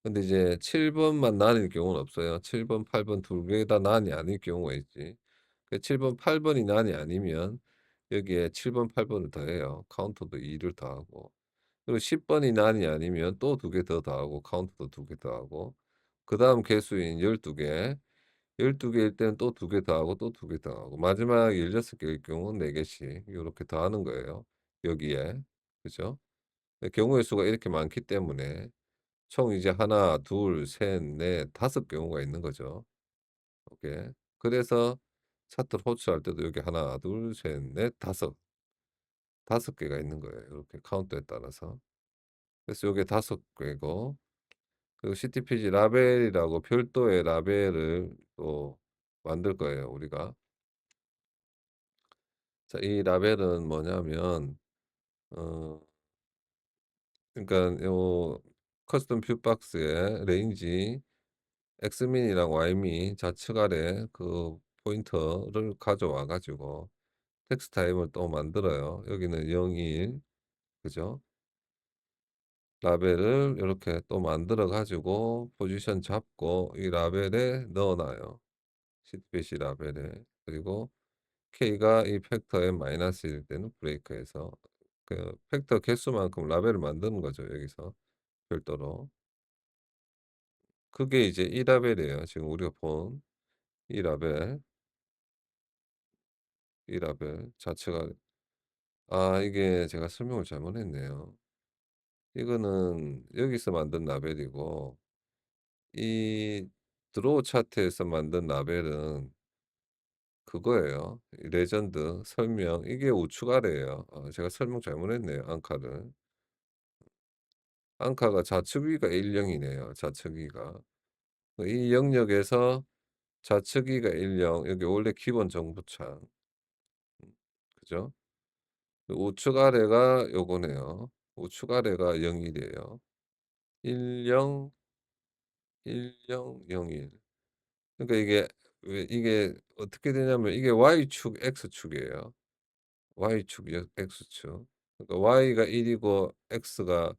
근데 이제 7 번만 난일 경우는 없어요. 7 번, 8번 2개 다 난이 아닐 경우가 있지. 그 7 번, 8 번이 난이 아니면 여기에 7 번, 8 번을 더해요. 카운터도 2를 더하고. 그리고 10 번이 난이 아니면 또 2개 더 더하고 카운터도 2개 더하고. 그다음 개수인 12 개. 12 개일 때는 또 2개 더하고 또 2개 더하고 마지막 16 개일 경우는 4 개씩 요렇게 더하는 거예요, 여기에. 그죠? 경우의 수가 이렇게 많기 때문에 총 이제 하나, 둘, 셋, 넷, 5 경우가 있는 거죠. 요게. 그래서 차트를 호출할 때도 여기 하나, 둘, 셋, 넷, 5 개가 있는 거예요, 요렇게 카운트에 따라서. 그래서 요게 5 개고, 그리고 CTPG 라벨이라고 별도의 라벨을 또 만들 거예요, 우리가. 자, 이 라벨은 뭐냐면 어 그러니까 요 커스텀 뷰 박스에 레인지 엑스민이랑 와이민 좌측 아래 그 포인터를 가져와 가지고 텍스트 타입을 또 만들어요. 여기는 0, 1, 그죠? 라벨을 이렇게 또 만들어 가지고 포지션 잡고 이 라벨에 넣어 놔요, 시트빛이 라벨에. 그리고 K가 이 팩터 n 마이너스일 때는 브레이크해서 그 팩터 개수만큼 라벨을 만드는 거죠, 여기서. 별도로. 그게 이제 이 라벨이에요. 지금 우리가 본 이 라벨, 이 라벨 자체가 이게 제가 설명을 잘못했네요. 이거는 여기서 만든 라벨이고 이 드로우 차트에서 만든 라벨은 그거예요. 이 레전드 설명 이게 우측 아래예요. 제가 설명 잘못했네요, 앙카를. 앙카가 좌측 위가 10 이네요, 좌측 위가. 이 영역에서 좌측 위가 10 여기 원래 기본 정보창. 그죠? 우측 아래가 요거네요. 우측 아래가 0일이에요. 10, 1001. 그러니까 이게 왜 이게 어떻게 되냐면 이게 Y축, X축이에요. Y축, X축. 그러니까 Y가 1 이고 X가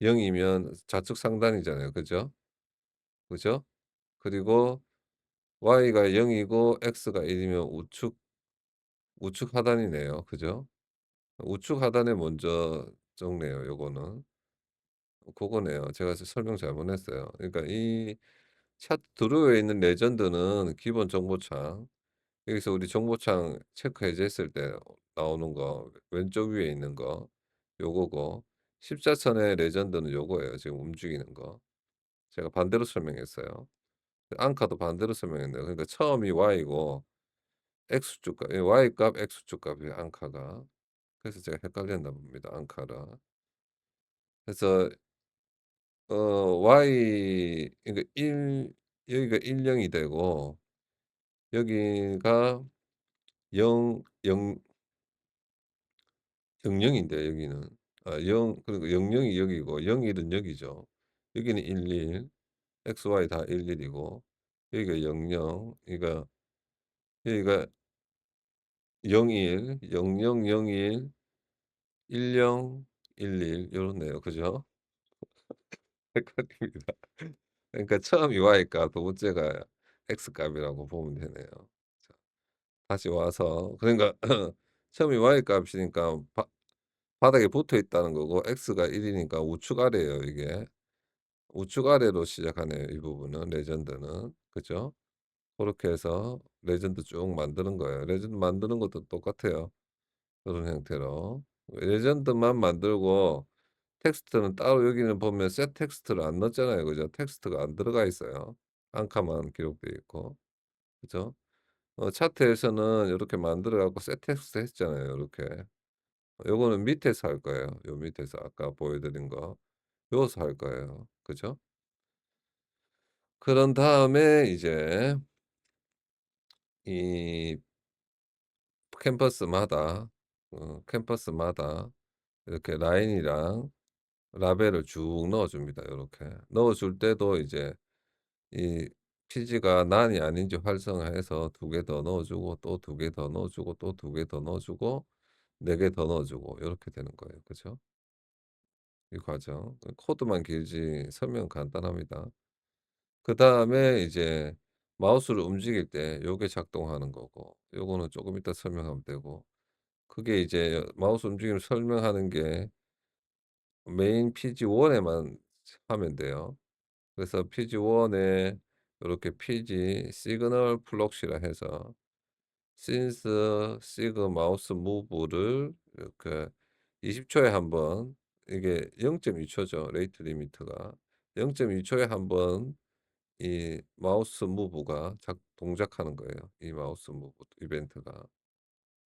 0 이면 좌측 상단이잖아요. 그죠? 그죠? 그리고 Y가 0 이고 X가 1 이면 우측 하단이네요. 그죠? 우측 하단에 먼저 적네요, 요거는. 고거네요. 제가 설명 잘못했어요. 그러니까 이 차트 드로우에 있는 레전드는 기본 정보창. 여기서 우리 정보창 체크 해제했을 때 나오는 거 왼쪽 위에 있는 거 요거고 십자선의 레전드는 요거예요. 지금 움직이는 거. 제가 반대로 설명했어요. 앙카도 반대로 설명했네요. 그러니까 처음이 Y고 X축 값 Y값 X축 값이에요, 앙카가. 그래서 제가 헷갈렸나 봅니다, 앙카라. 그래서 Y 그러니까 1 여기가 10이 되고 여기가 0 0 00 인데 여기는. 0 그리고 00이 여기고 01은 여기죠. 여기는 11 XY 다 11 이고 여기가 00 여기가 01 0001 10 11 요렇네요. 그죠? 헷갈립니다. 그러니까 처음이 Y 값 두 번째가 X 값이라고 보면 되네요. 자 다시 와서 그러니까 처음이 Y 값이니까 바닥에 붙어 있다는 거고 x가 1 이니까 우측 아래예요 이게. 우측 아래로 시작하네요 이 부분은 레전드는. 그죠? 고렇게 해서 레전드 쭉 만드는 거예요. 레전드 만드는 것도 똑같아요. 그런 형태로. 레전드만 만들고 텍스트는 따로 여기는 보면 셋 텍스트를 안 넣었잖아요. 그죠? 텍스트가 안 들어가 있어요. 앙카만 기록되어 있고. 그죠? 차트에서는 요렇게 만들어 갖고 셋 텍스트 했잖아요 요렇게. 요거는 밑에서 할 거예요. 요 밑에서 아까 보여 드린 거. 요거서 할 거예요. 그죠? 그런 다음에 이제 이 캠퍼스마다 캠퍼스마다 이렇게 라인이랑 라벨을 쭉 넣어 줍니다 요렇게. 넣어 줄 때도 이제 이 피지가 난이 아닌지 활성화해서 2개 더 넣어 주고 또 2개 더 넣어 주고 또 2개 더 넣어 주고 4개 더 넣어 주고 요렇게 되는 거예요. 그죠? 이 과정. 코드만 길지 설명은 간단합니다. 그다음에 이제 마우스를 움직일 때 요게 작동하는 거고 요거는 조금 이따 설명하면 되고 그게 이제 마우스 움직임을 설명하는 게 메인 PG1에만 하면 돼요. 그래서 PG1에 요렇게 PG 시그널 플럭시라 해서 신스 시그 마우스 무브를 이렇게 20 초에 한번 이게 0.2 초죠. 레이트 리미트가. 0.2 초에 한번 이 마우스 무브가 동작하는 거예요. 이 마우스 무브 이벤트가.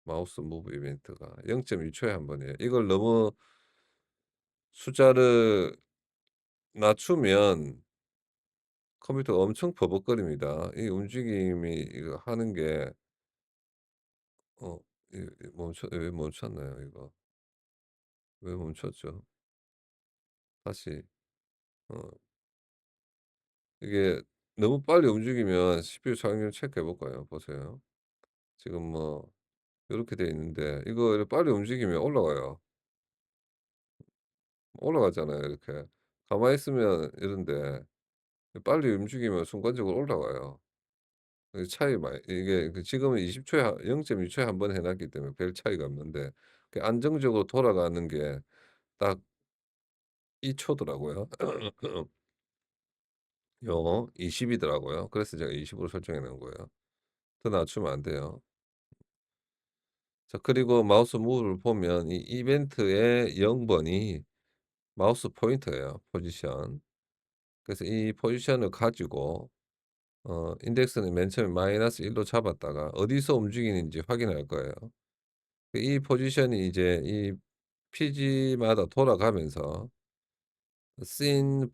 마우스 무브 이벤트가 0.2 초에 한 번이에요. 이걸 너무 숫자를 낮추면 컴퓨터가 엄청 버벅거립니다. 이 움직임이 이거 하는 게 어 왜 멈췄나요 이거? 왜 멈췄죠? 다시 어 이게 너무 빨리 움직이면 CPU 장애물 체크해 볼까요? 보세요. 지금 뭐 요렇게 돼 있는데 이거 이렇게 빨리 움직이면 올라가요. 올라가잖아요 이렇게. 가만히 있으면 이런데 빨리 움직이면 순간적으로 올라가요. 그 차이 많이 이게 지금은 20 초에 0.2 초에 한 번 해 놨기 때문에 별 차이가 없는데 그 안정적으로 돌아가는 게 딱 2초더라고요. 요 20 이더라고요. 그래서 제가 20 으로 설정해 놓은 거예요. 더 낮추면 안 돼요. 자, 그리고 마우스 무브를 보면 이 이벤트의 0 번이 마우스 포인터예요, 포지션. 그래서 이 포지션을 가지고 인덱스는 맨 처음에 -1로 잡았다가 어디서 움직이는지 확인할 거예요. 이 포지션이 이제 이 페이지마다 돌아가면서 씬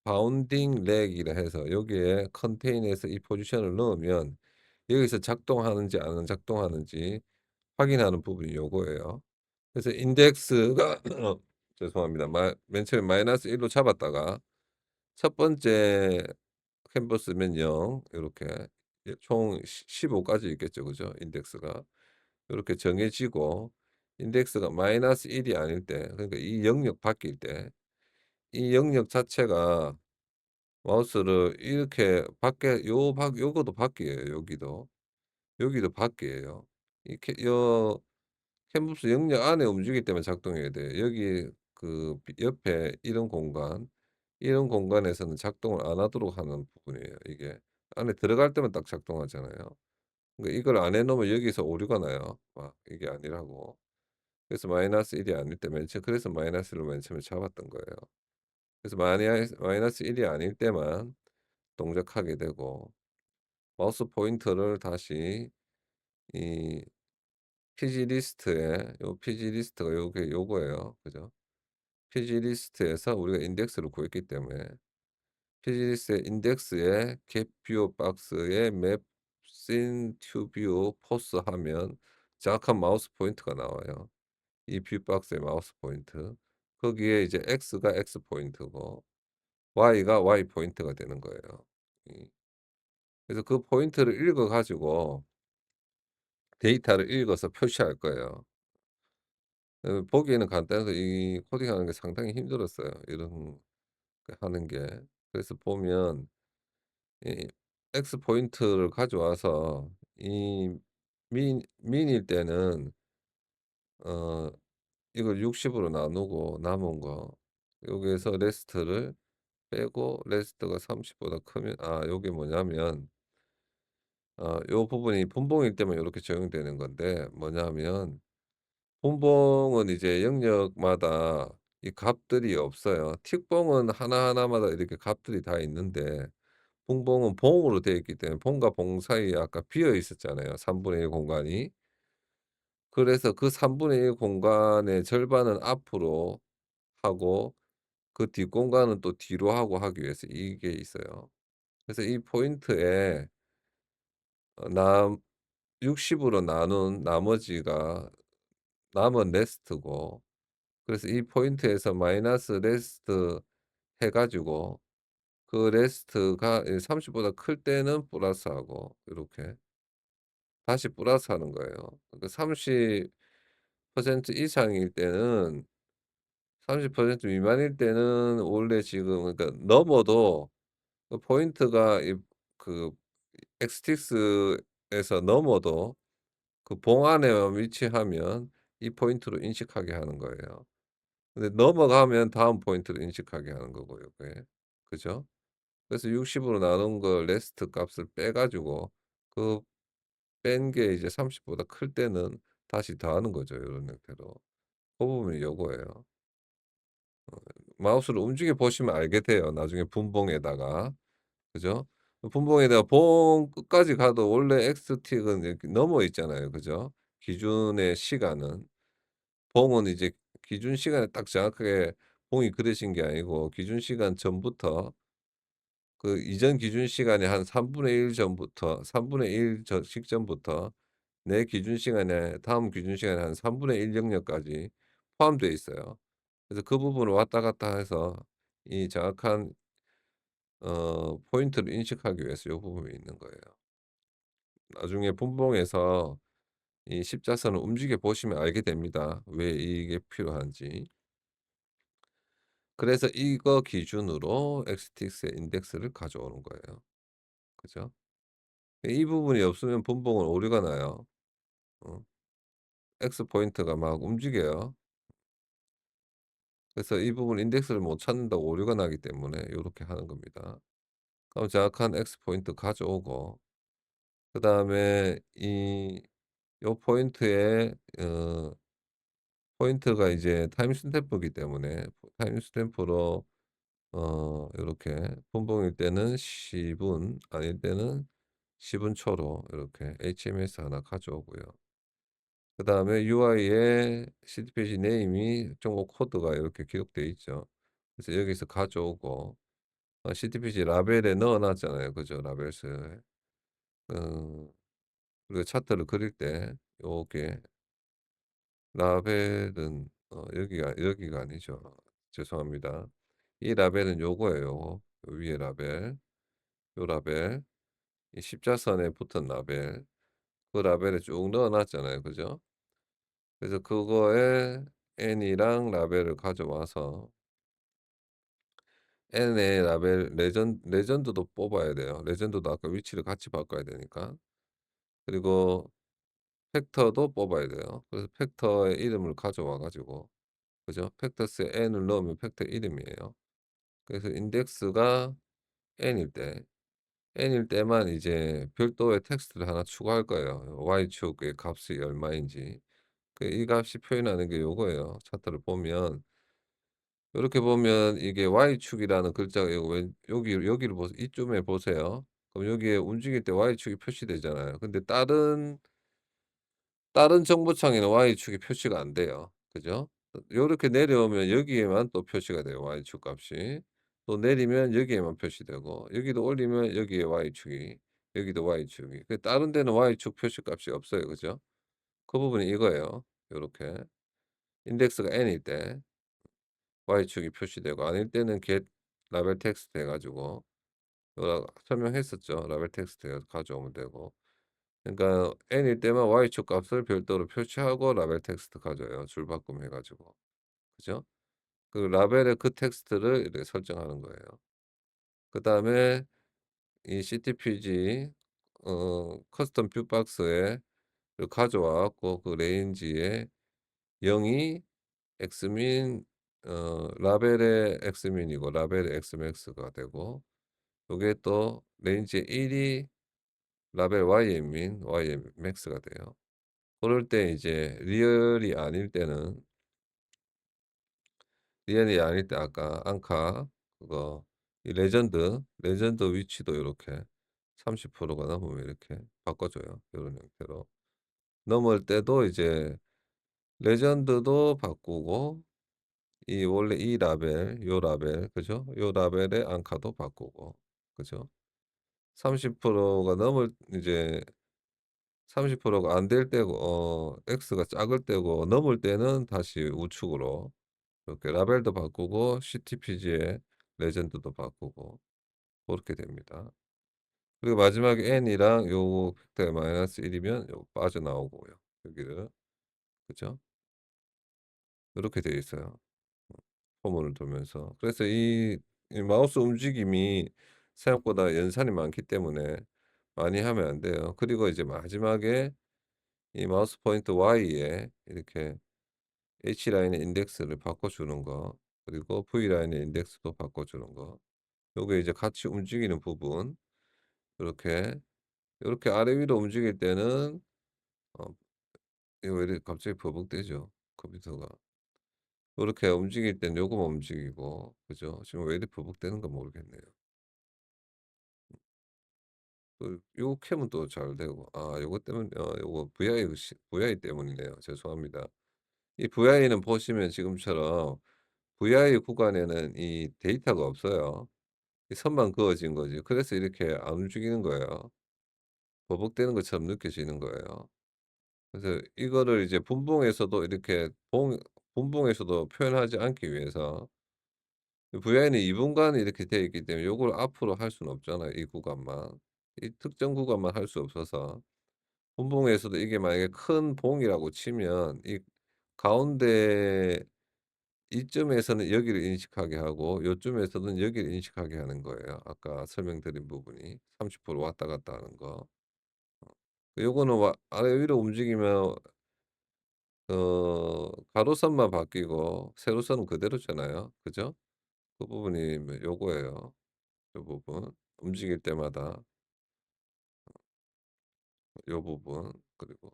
바운딩 렉이라 해서 여기에 컨테인에서 이 포지션을 넣으면 여기서 작동하는지 안 작동하는지 확인하는 부분이 요거예요. 그래서 인덱스가 죄송합니다. 맨 처음에 -1로 잡았다가 첫 번째 캔버스면 0 요렇게 총 15 까지 있겠죠. 그죠? 인덱스가. 요렇게 정해지고 인덱스가 -1이 아닐 때, 그러니까 이 영역 바뀔 때 이 영역 자체가 마우스를 이렇게 밖에 요거도 밖이에요, 여기도. 여기도 밖이에요. 이렇게 캔버스 영역 안에 움직이기 때문에 작동해야 돼요. 여기 그 옆에 이런 공간에서는 작동을 안 하도록 하는 부분이에요, 이게. 안에 들어갈 때만 딱 작동하잖아요. 그러니까 이걸 안 해 놓으면 여기서 오류가 나요. 막 이게 아니라고. 그래서 -1이 아닐 때 그래서 -를 맨 처음에 잡았던 거예요. 그래서 -1이 아닐 때만 동작하게 되고 마우스 포인터를 다시 이 피지 리스트에 피지 리스트가 요거예요. 그죠? 피지 리스트에서 우리가 인덱스를 구했기 때문에 피지 리스트의 인덱스에 get view 박스에 map scene to view pose 하면 정확한 마우스 포인터가 나와요. 이 뷰 박스의 마우스 포인트. 거기에 이제 X가 X 포인트고 Y가 Y 포인트가 되는 거예요. 이 그래서 그 포인트를 읽어 가지고 데이터를 읽어서 표시할 거예요. 보기에는 간단해서 이 코딩하는 게 상당히 힘들었어요, 이런 거 하는 게. 그래서 보면 이 X 포인트를 가져와서 이 민일 때는 어 이걸 60 으로 나누고 남은 거 여기에서 레스트를 빼고 레스트가 30 보다 크면 요게 뭐냐면 요 부분이 분봉일 때만 요렇게 적용되는 건데 뭐냐면 분봉은 이제 영역마다 이 값들이 없어요. 틱봉은 하나하나마다 이렇게 값들이 다 있는데 분봉은 봉으로 되어 있기 때문에 봉과 봉 사이에 아까 비어 있었잖아요, 3분의 1 공간이. 그래서 그 3분의 1 공간의 절반은 앞으로 하고 그 뒷공간은 또 뒤로 하고 하기 위해서 이게 있어요. 그래서 이 포인트에 남 60 으로 나눈 나머지가 남은 레스트고 그래서 이 포인트에서 마이너스 레스트 해 가지고 그 레스트가 30 보다 클 때는 플러스하고 요렇게 다시 플러스하는 거예요. 그러니까 30% 이상일 때는 30% 미만일 때는 원래 지금 그러니까 넘어도 그 포인트가 그 엑스틱스에서 넘어도 그 봉 안에만 위치하면 이 포인트로 인식하게 하는 거예요. 근데 넘어가면 다음 포인트로 인식하게 하는 거고 요게. 그죠? 그래서 60 으로 나눈 거 레스트 값을 빼 가지고 그 뺀 게 이제 30 보다 클 때는 다시 더하는 거죠, 요런 형태로. 그 부분이 요거예요. 마우스를 움직여 보시면 알게 돼요, 나중에 분봉에다가. 그죠? 분봉에다가 봉 끝까지 가도 원래 X틱은 이렇게 넘어 있잖아요. 그죠? 기준의 시간은. 봉은 이제 기준 시간에 딱 정확하게 봉이 그려진 게 아니고 기준 시간 전부터 그 이전 기준 시간의 한 3분의 1 전부터 3분의 1 직전부터 내 기준 시간에 다음 기준 시간에 한 3분의 1 영역까지 포함되어 있어요. 그래서 그 부분을 왔다 갔다 해서 이 정확한 포인트를 인식하기 위해서 요 부분이 있는 거예요. 나중에 분봉에서 이 십자선을 움직여 보시면 알게 됩니다, 왜 이게 필요한지. 그래서 이거 기준으로 엑스틱스의 인덱스를 가져오는 거예요. 그죠? 이 부분이 없으면 분봉은 오류가 나요. 어. X 포인트가 막 움직여요. 그래서 이 부분 인덱스를 못 찾는다고 오류가 나기 때문에 요렇게 하는 겁니다. 그럼 정확한 X 포인트 가져오고 그다음에 요 포인트에 포인트가 이제 타임 스탬프이기 때문에 타임 스탬프로 요렇게 분봉일 때는 10분 아닐 때는 10분 초로 이렇게 HMS 하나 가져오고요. 그다음에 UI에 CD 페이지 네임이 종목 코드가 이렇게 기록되어 있죠. 그래서 여기서 가져오고 CD 페이지 라벨에 넣어 놨잖아요. 그죠? 라벨스에. 어 그리고 차트를 그릴 때 요게 라벨은 여기가 아니죠. 죄송합니다. 이 라벨은 요거예요. 요 위에 라벨. 요 라벨. 이 십자선에 붙은 라벨. 그 라벨에 쭉 넣어 놨잖아요. 그죠? 그래서 그거에 N이랑 라벨을 가져와서 N의 라벨 레전드도 뽑아야 돼요. 레전드도 아까 위치를 같이 바꿔야 되니까. 그리고 팩터도 뽑아야 돼요. 그래서 팩터의 이름을 가져와 가지고 그죠? 팩터스에 N을 넣으면 팩터 이름이에요. 그래서 인덱스가 N일 때 N일 때만 이제 별도의 텍스트를 하나 추가할 거예요. Y축의 값이 얼마인지. 이 값이 표현하는 게 요거예요. 차트를 보면 요렇게 보면 이게 Y축이라는 글자가 여기를 보세요. 이쯤에 보세요. 그럼 여기에 움직일 때 Y축이 표시되잖아요. 근데 다른 정보창에는 Y축이 표시가 안 돼요. 그죠? 요렇게 내려오면 여기에만 또 표시가 돼요, Y축 값이. 또 내리면 여기에만 표시되고 여기도 올리면 여기에 Y축이 여기도 Y축이. 다른 데는 Y축 표시 값이 없어요. 그죠? 그 부분이 이거예요. 요렇게. 인덱스가 N일 때 Y축이 표시되고 아닐 때는 get 라벨 텍스트 해 가지고 설명했었죠. 라벨 텍스트 해 가져오면 되고. 그러니까 n일 때만 y축 값을 별도로 표시하고 라벨 텍스트 가져요. 줄바꿈 해 가지고. 그죠? 그 라벨의 그 텍스트를 이렇게 설정하는 거예요. 그다음에 이 CTPG 커스텀 뷰 박스에 가져와 갖고 그 레인지에 0이 엑스민 라벨의 엑스민이고 라벨의 엑스맥스가 되고 요게 또 레인지에 1이 라벨 YM인 YMmax가 돼요. 그럴 때 이제 리얼이 아닐 때 아까 앙카 그거 이 레전드 위치도 요렇게 30%가 넘으면 이렇게 바꿔줘요. 요런 형태로. 넘을 때도 이제 레전드도 바꾸고 원래 이 라벨 요 라벨 그죠? 요 라벨의 앙카도 바꾸고 그죠? 30%가 넘을 이제 30%가 안 될 때고 X가 작을 때고 넘을 때는 다시 우측으로 이렇게 라벨도 바꾸고 CTPG의 레전드도 바꾸고 그렇게 됩니다. 그리고 마지막에 n이랑 요 벡터가 -1이면 요 빠져나오고요. 여기를. 그죠? 요렇게 되어 있어요. 포문을 두면서. 그래서 이 마우스 움직임이 생각보다 연산이 많기 때문에 많이 하면 안 돼요. 그리고 이제 마지막에 이 마우스 포인트 Y에 이렇게 H라인의 인덱스를 바꿔주는 거 그리고 V라인의 인덱스도 바꿔주는 거 요게 이제 같이 움직이는 부분 요렇게, 요렇게 아래 위로 움직일 때는 어 이거 왜 이렇게 갑자기 버벅대죠 컴퓨터가. 요렇게 움직일 땐 요거만 움직이고 그죠? 지금 왜 이렇게 버벅대는가 모르겠네요. 요 캠은 또 잘 되고 요것 때문 요거 VI 때문이네요. 죄송합니다. 이 VI는 보시면 지금처럼 VI 구간에는 이 데이터가 없어요. 이 선만 그어진 거지. 그래서 이렇게 안 움직이는 거예요. 버벅대는 것처럼 느껴지는 거예요. 그래서 이거를 이제 분봉에서도 이렇게 분봉에서도 표현하지 않기 위해서 VI는 2 분간이 이렇게 되어 있기 때문에 요걸 앞으로 할 수는 없잖아요, 이 구간만. 이 특정 구간만 할 수 없어서 분봉에서도 이게 만약에 큰 봉이라고 치면 이 가운데 이쯤에서는 여기를 인식하게 하고 요쯤에서는 여기를 인식하게 하는 거예요. 아까 설명드린 부분이 30% 왔다 갔다 하는 거. 요거는 아래 위로 움직이면 가로선만 바뀌고 세로선은 그대로잖아요. 그죠? 그 부분이 뭐 요거예요. 요 부분. 움직일 때마다 요 부분 그리고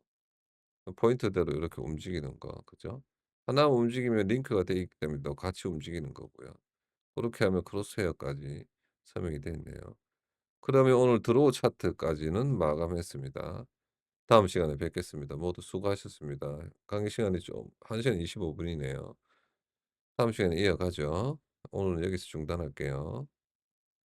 포인트대로 이렇게 움직이는 거 그죠? 하나 움직이면 링크가 돼 있기 때문에 또 같이 움직이는 거고요. 그렇게 하면 크로스헤어까지 설명이 돼 있네요. 그러면 오늘 드로우 차트까지는 마감했습니다. 다음 시간에 뵙겠습니다. 모두 수고하셨습니다. 강의 시간이 좀 1 시간 25 분이네요. 다음 시간에 이어가죠. 오늘은 여기서 중단할게요.